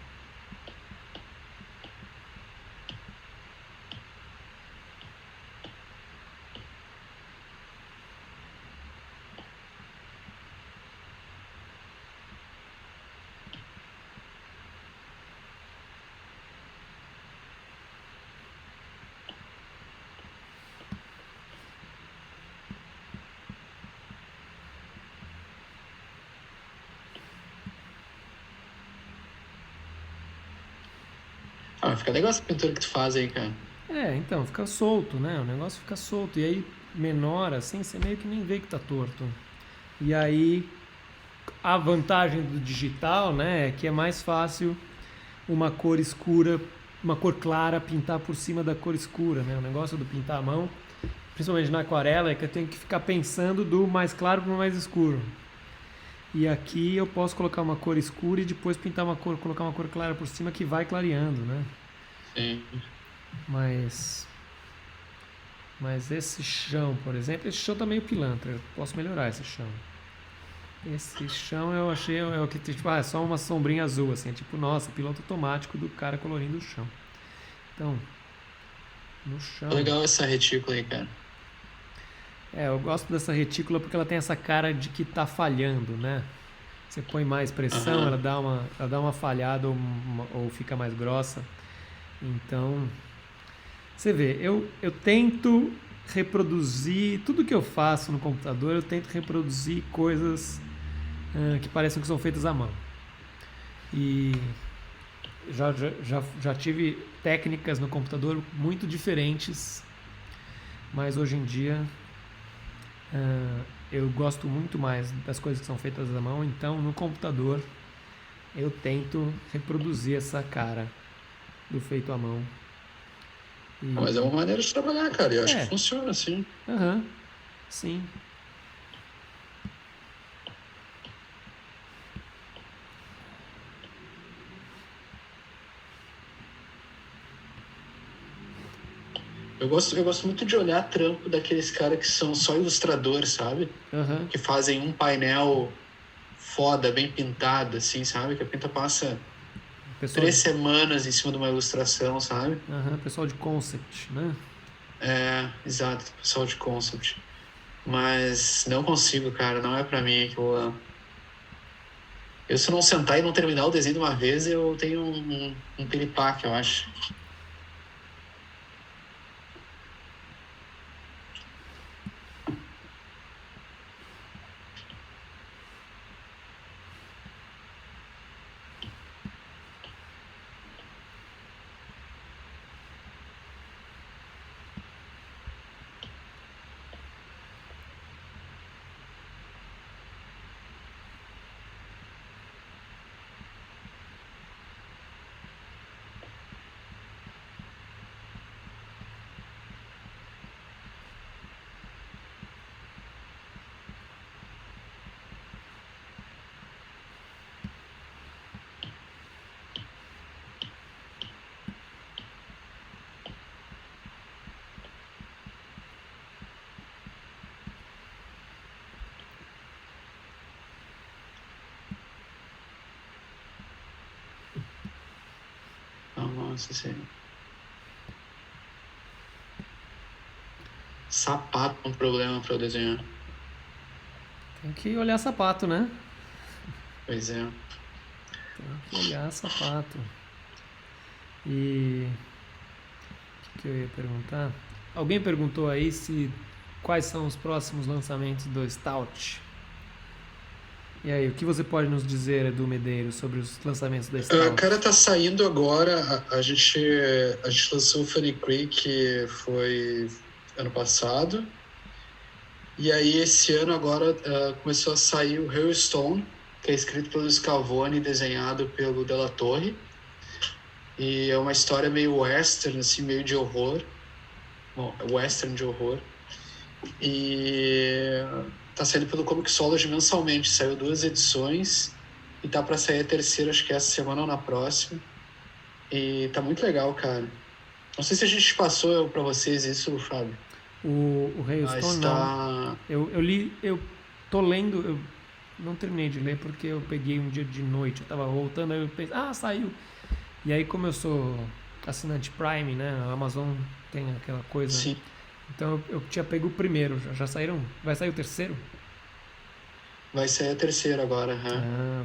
mas fica legal essa pintura que tu faz aí, cara. Então, fica solto, né? O negócio fica solto. E aí, menor, assim, você meio que nem vê que tá torto. E aí, a vantagem do digital, né, é que é mais fácil uma cor escura, uma cor clara pintar por cima da cor escura, né? O negócio do pintar à mão, principalmente na aquarela, é que eu tenho que ficar pensando do mais claro para o mais escuro. E aqui eu posso colocar uma cor escura e depois pintar uma cor, colocar uma cor clara por cima que vai clareando, né? Sim. Mas esse chão, por exemplo, esse chão tá meio pilantra, eu posso melhorar esse chão. Esse chão eu achei é o que tipo, é só uma sombrinha azul, assim, é tipo, nossa, piloto automático do cara colorindo o chão. Então, no chão. Legal essa retícula aí, cara. Eu gosto dessa retícula porque ela tem essa cara de que tá falhando, né? Você põe mais pressão, Aham. ela dá uma falhada ou fica mais grossa. Então, você vê, eu tento reproduzir tudo que eu faço no computador, eu tento reproduzir coisas que parecem que são feitas à mão. E já tive técnicas no computador muito diferentes, mas hoje em dia eu gosto muito mais das coisas que são feitas à mão, então no computador eu tento reproduzir essa cara do feito à mão. Mas é uma maneira de trabalhar, cara. Eu acho que É. funciona, assim. Aham, sim. Eu gosto muito de olhar trampo daqueles caras que são só ilustradores, sabe? Aham. Que fazem um painel foda, bem pintado, assim, sabe? Que a pinta passa Pessoal, 3 semanas em cima de uma ilustração, sabe? pessoal de concept, né? Exato, pessoal de concept. Mas não consigo, cara, não é pra mim aquilo lá. Eu, se não sentar e não terminar o desenho de uma vez, eu tenho um piripaque, eu acho. Nossa, assim. Sapato é um problema pra eu desenhar. Tem que olhar sapato, né? Pois é. Tem que olhar sapato. E o que eu ia perguntar? Alguém perguntou aí quais são os próximos lançamentos do Stout. E aí, o que você pode nos dizer, Edu Medeiros, sobre os lançamentos da Stout? Cara, tá saindo agora. A gente lançou o Funny Creek, que foi ano passado. E aí, esse ano agora começou a sair o Hailstone, que é escrito pelo Scavone e desenhado pelo Della Torre. E é uma história meio western, assim, meio de horror. Bom, western de horror. E tá saindo pelo Comixology mensalmente. Saiu 2 edições e tá pra sair a terceira, acho que essa semana ou na próxima. E tá muito legal, cara. Não sei se a gente passou pra vocês isso, Fábio. O Hailstone, Mas não. tá... Eu li, eu tô lendo, eu não terminei de ler porque eu peguei um dia de noite, eu tava voltando, aí eu pensei, saiu. E aí, como eu sou assinante Prime, né, a Amazon tem aquela coisa. Sim. Então eu tinha pego o primeiro, já saíram? Vai sair o terceiro? Vai sair a terceira agora,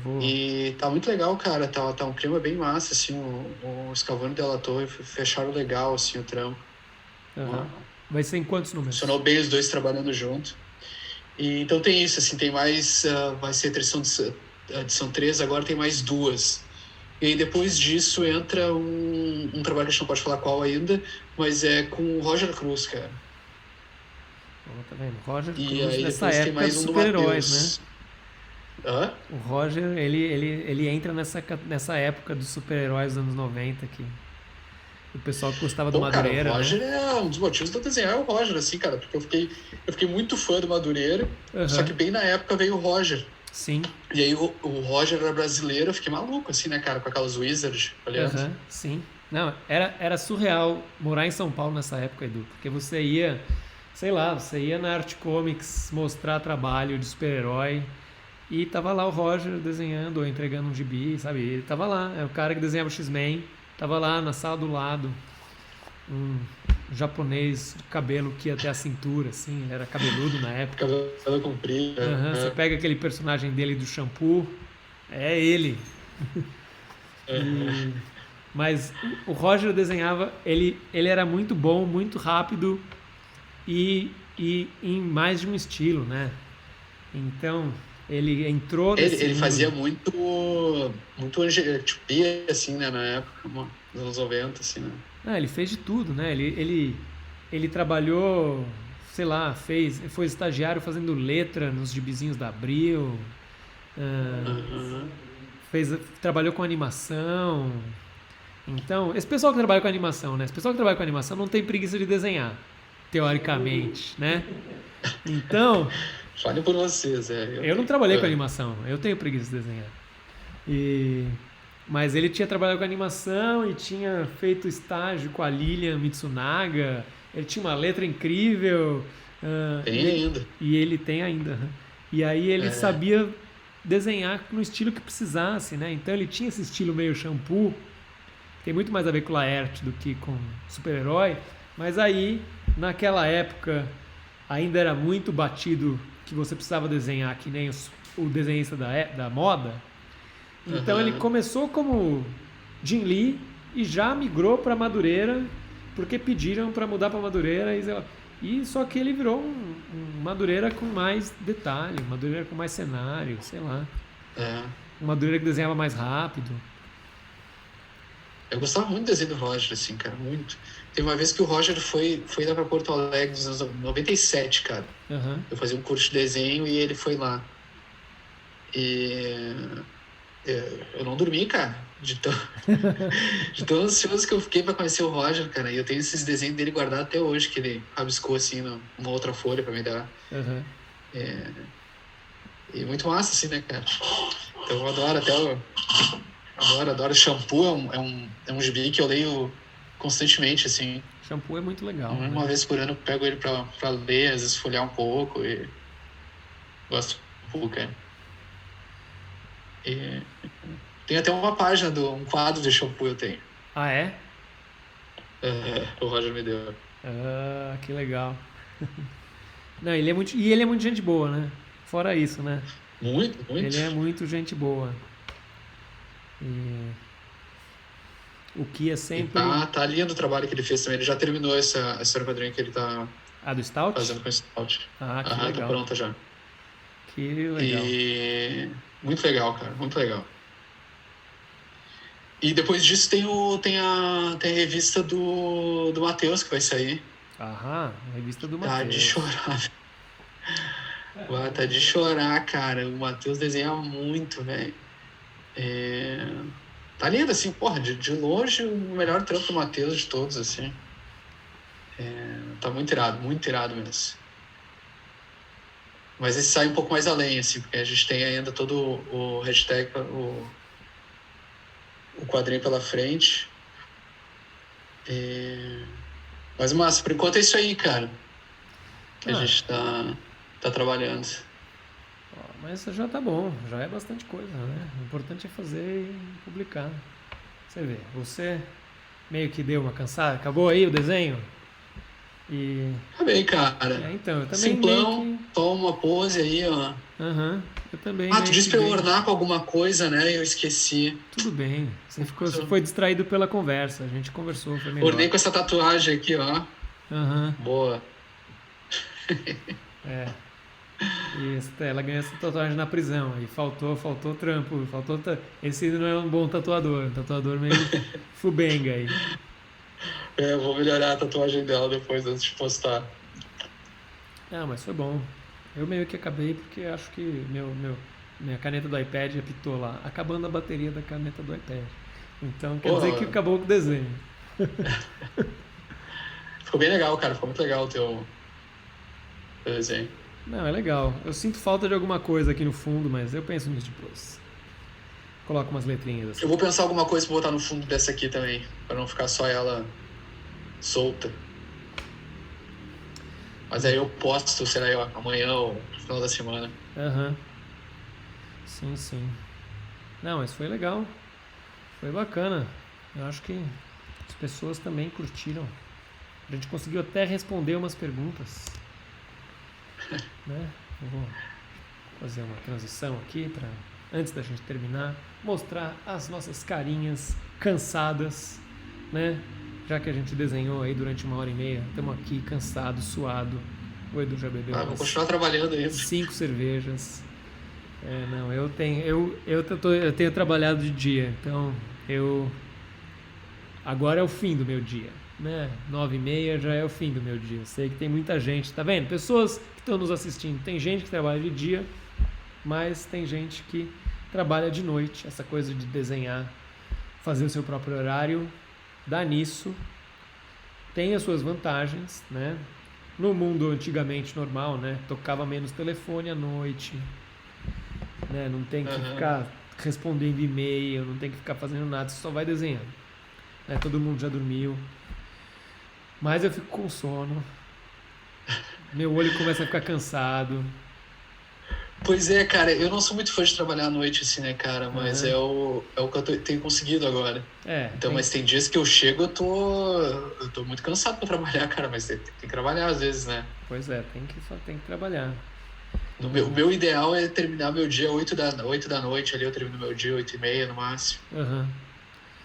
Vou. E tá muito legal, cara. Tá um clima bem massa, assim. O Scavone e Della Torre fecharam legal, assim, o trampo. Vai ser em quantos números? Funcionou bem os dois trabalhando junto. E então tem isso, assim, tem mais... vai ser a edição 3, agora tem mais 2. E aí depois disso entra um trabalho que a gente não pode falar qual ainda, mas é com o Roger Cruz, cara. Ó, tá vendo? Roger E Cruz aí nessa depois tem época mais dos um do super-heróis, né? Matheus. Hã? O Roger, ele entra nessa época dos super-heróis dos anos 90 aqui. O pessoal que gostava do Bom, cara, o Madureira, Roger né? é um dos motivos de eu desenhar o Roger, assim, cara, porque eu fiquei muito fã do Madureira, só que Aham, bem na época veio o Roger. sim. E aí o Roger era brasileiro, eu fiquei maluco, assim, né, cara, com aquelas Wizards, olhando. Aham, sim. Não, era surreal morar em São Paulo nessa época, Edu, porque você ia, sei lá, você ia na Art Comics mostrar trabalho de super-herói e tava lá o Roger desenhando ou entregando um gibi, sabe? Ele tava lá, é o cara que desenhava o X-Men, tava lá na sala do lado, um japonês de cabelo que ia até a cintura, assim, ele era cabeludo na época. Cabelo comprido. Aham, você pega aquele personagem dele do shampoo, é ele. E mas o Roger desenhava, ele era muito bom, muito rápido e em mais de um estilo, né? Então, ele entrou nesse Ele fazia mundo. muito angelotipia, assim, né, na época, nos anos 90, assim, né. Ah, ele fez de tudo, né? Ele trabalhou, sei lá, foi estagiário fazendo letra nos gibizinhos da Abril, ah, Aham. trabalhou com animação. Então, esse pessoal que trabalha com animação, né? Esse pessoal que trabalha com animação não tem preguiça de desenhar, teoricamente, né? Então, Fale por vocês, eu eu não tenho. trabalhei com animação, eu tenho preguiça de desenhar. E... Mas ele tinha trabalhado com animação e tinha feito estágio com a Lilian Mitsunaga. Ele tinha uma letra incrível. ah, Tem e, ainda. e ele tem ainda. E aí ele É, sabia desenhar no estilo que precisasse, né? Então ele tinha esse estilo meio shampoo. Tem muito mais a ver com Laerte do que com super-herói. Mas aí, naquela época, ainda era muito batido que você precisava desenhar que nem o desenhista da moda. Então ele aham. começou como Jim Lee e já migrou para Madureira porque pediram para mudar para Madureira e só que ele virou um Madureira com mais detalhe, um Madureira com mais cenário, sei lá, É. um Madureira que desenhava mais rápido. Eu gostava muito do desenho do Roger, assim, cara, muito. Tem uma vez que o Roger foi lá pra Porto Alegre nos anos 97, cara. Aham. Eu fazia um curso de desenho e ele foi lá. E eu não dormi, cara, de tão ansioso que eu fiquei pra conhecer o Roger, cara. E eu tenho esses desenhos dele guardados até hoje, que ele rabiscou assim numa outra folha pra me dar. Aham. E muito massa, assim, né, cara? Então eu adoro adoro. Shampoo é um gibi que eu leio constantemente, assim. Shampoo é muito legal, Uma né? vez por ano eu pego ele pra ler, às vezes folhear um pouco e gosto um pouco, cara. E tem até uma página um quadro de shampoo eu tenho. Ah, é? O Roger me deu. Ah, que legal. Não, ele é muito gente boa, né? Fora isso, né? Muito, Ele muito. é muito gente boa. E o que é E sempre tá lindo o trabalho que ele fez também. Ele já terminou essa história quadrinho que ele tá a do Stout? fazendo com esse Stout. Ah, que Aham, tá legal. pronta já. Que legal. E muito legal, cara, muito legal. E depois disso tem a revista do Matheus que vai sair. Aham, a revista do Tá de Matheus. chorar. Tá de chorar, cara. O Matheus desenha muito, velho. Tá lindo, assim, porra, de longe o melhor trampo do Matheus de todos, assim. Tá muito irado mesmo. Mas esse sai um pouco mais além, assim, porque a gente tem ainda todo o hashtag, o quadrinho pela frente. Mas, massa, por enquanto é isso aí, cara, que a Ah, gente tá trabalhando. ó, mas já tá bom, já é bastante coisa, né? O importante é fazer e publicar. Você vê, você meio que deu uma cansada, acabou aí o desenho? E. Tá bem, cara. Então, eu também meio Simplão, que. toma uma pose aí, ó. Aham, eu também Tu meio que disse pra eu dei. ornar com alguma coisa, né? E eu esqueci. Tudo bem, você foi distraído pela conversa, a gente conversou, foi melhor. Ornei com essa tatuagem aqui, ó. Aham, Boa. é. E ela ganhou essa tatuagem na prisão. E faltou trampo, esse não é um bom tatuador, um tatuador meio fubenga aí. Eu vou melhorar a tatuagem dela depois, antes de postar. Ah, mas foi bom. Eu meio que acabei porque acho que minha caneta do iPad apitou lá, acabando a bateria da caneta do iPad. Então quer dizer que Porra, acabou com o desenho. ficou bem legal, cara. Ficou muito legal o teu desenho. Não, é legal. Eu sinto falta de alguma coisa aqui no fundo, mas eu penso nisso depois. Coloco umas letrinhas assim. Eu vou pensar alguma coisa pra botar no fundo dessa aqui também, pra não ficar só ela solta. Mas aí eu posto, sei lá, amanhã ou no final da semana. Aham. Sim, sim. Não, mas foi legal. Foi bacana. Eu acho que as pessoas também curtiram. A gente conseguiu até responder umas perguntas, né? Eu vou fazer uma transição aqui para antes da gente terminar, mostrar as nossas carinhas cansadas, né? Já que a gente desenhou aí durante 1h30, estamos aqui cansados, suado. O Edu já bebeu Ah, vou umas continuar trabalhando ainda. 5 cervejas. Não, eu tenho trabalhado de dia, então agora é o fim do meu dia, né? 9h30 já é o fim do meu dia. Sei que tem muita gente, tá vendo? Pessoas que estão nos assistindo. Tem gente que trabalha de dia, mas tem gente que trabalha de noite. Essa coisa de desenhar, fazer o seu próprio horário, dá nisso. Tem as suas vantagens, né? No mundo antigamente normal, né? Tocava menos telefone à noite, né? Não tem que ficar respondendo e-mail, não tem que ficar fazendo nada, você só vai desenhando. Né? Todo mundo já dormiu. Mas eu fico com sono. Meu olho começa a ficar cansado. Pois é, cara, eu não sou muito fã de trabalhar à noite assim, né, cara? Mas é o que eu tenho conseguido agora. Então, mas tem dias que eu chego, eu tô muito cansado pra trabalhar, cara, mas tem que trabalhar às vezes, né? Pois é, tem que trabalhar. O meu ideal é terminar meu dia 8 da noite, ali eu termino meu dia 8h30 no máximo. Uhum.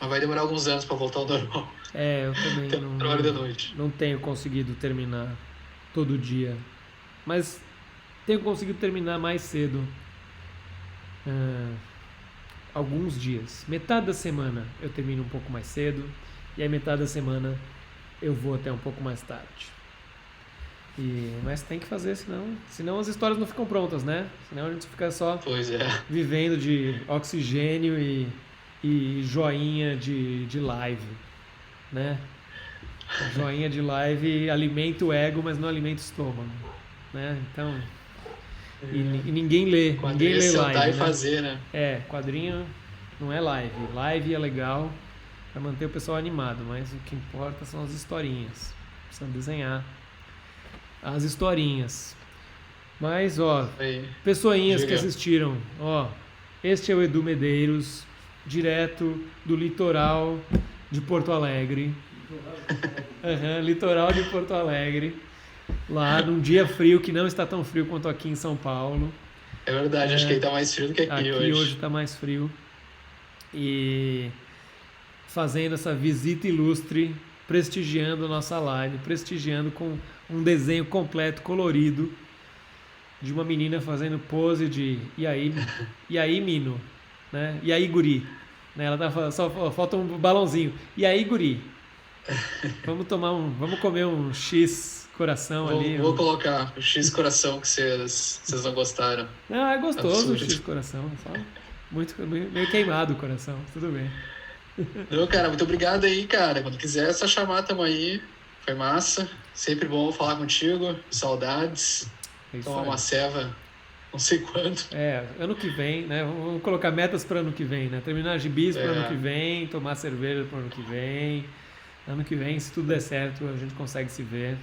Mas vai demorar alguns anos pra voltar ao normal. Eu também Até o trabalho da noite. não tenho conseguido terminar todo dia. Mas tenho conseguido terminar mais cedo. Alguns dias. Metade da semana eu termino um pouco mais cedo. E aí metade da semana eu vou até um pouco mais tarde. Mas tem que fazer, senão as histórias não ficam prontas, né? Senão a gente fica só Pois é. vivendo de oxigênio e joinha de live, né? Joinha de live alimenta o ego, mas não alimenta o estômago, né? Então, e ninguém lê Sentar live, e fazer, né? Quadrinho não é live. Live é legal para manter o pessoal animado, mas o que importa são as historinhas. Precisa desenhar as historinhas. Mas, pessoinhas que assistiram, este é o Edu Medeiros, direto do litoral de Porto Alegre. Litoral de Porto Alegre. Lá num dia frio que não está tão frio quanto aqui em São Paulo. É verdade, acho que aí tá mais frio do que aqui hoje. Aqui hoje está mais frio. E fazendo essa visita ilustre, prestigiando a nossa live, prestigiando com um desenho completo, colorido, de uma menina fazendo pose de e aí Mino, né? E aí guri, né? Ela tá falando, só falta um balãozinho. E aí guri, vamos comer um X coração ali. Vou colocar o X coração que vocês não gostaram. Não, é gostoso Absurdo. o X coração, só meio queimado o coração, tudo bem. Não, cara, muito obrigado aí, cara. Quando quiser, é só chamar, tamo aí. Foi massa. Sempre bom falar contigo. Saudades. Tomar uma ceva, não sei quando. Ano que vem, né? Vamos colocar metas para ano que vem, né? Terminar gibis para ano que vem, tomar cerveja para ano que vem. Ano que vem, se tudo der certo, a gente consegue se ver,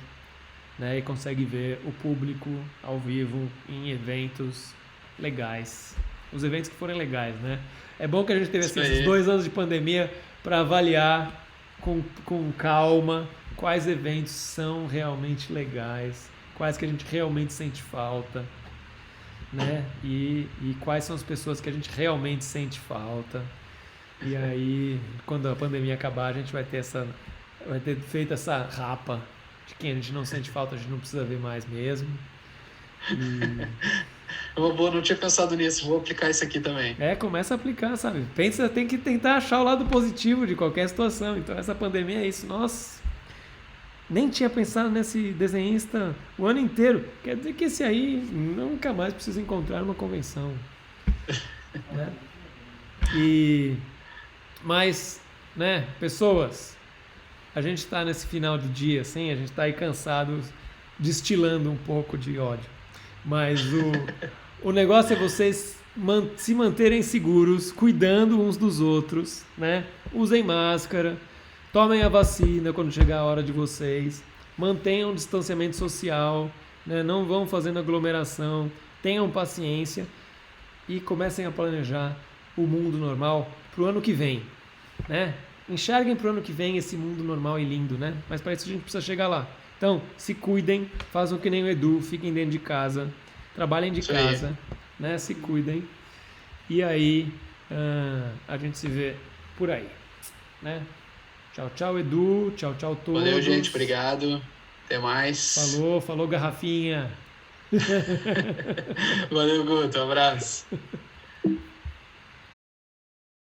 né? E consegue ver o público ao vivo em eventos legais. Os eventos que forem legais, né? É bom que a gente teve esses 2 anos de pandemia para avaliar com calma quais eventos são realmente legais, quais que a gente realmente sente falta, né? E quais são as pessoas que a gente realmente sente falta. E aí, quando a pandemia acabar, a gente vai ter feito essa rapa de quem a gente não sente falta, a gente não precisa ver mais mesmo. É uma boa, não tinha pensado nisso. Vou aplicar isso aqui também. Começa a aplicar, sabe? Pensa, tem que tentar achar o lado positivo de qualquer situação. Então essa pandemia é isso. Nossa, nem tinha pensado nesse desenhista o ano inteiro. Quer dizer que esse aí nunca mais precisa encontrar numa convenção. Né? Mas, né, pessoas, a gente está nesse final de dia, assim, a gente está aí cansado, destilando um pouco de ódio. Mas o negócio é vocês se manterem seguros, cuidando uns dos outros, né? Usem máscara, tomem a vacina quando chegar a hora de vocês, mantenham o distanciamento social, né? Não vão fazendo aglomeração, tenham paciência e comecem a planejar o mundo normal para o ano que vem, né? Enxerguem para o ano que vem esse mundo normal e lindo, né? Mas para isso a gente precisa chegar lá. Então, se cuidem, façam que nem o Edu, fiquem dentro de casa, trabalhem de casa, né? Se cuidem. E aí, a gente se vê por aí, né? Tchau, tchau, Edu. Tchau, tchau, todos. Valeu, gente. Obrigado. Até mais. Falou, garrafinha. Valeu, Guto. Um abraço.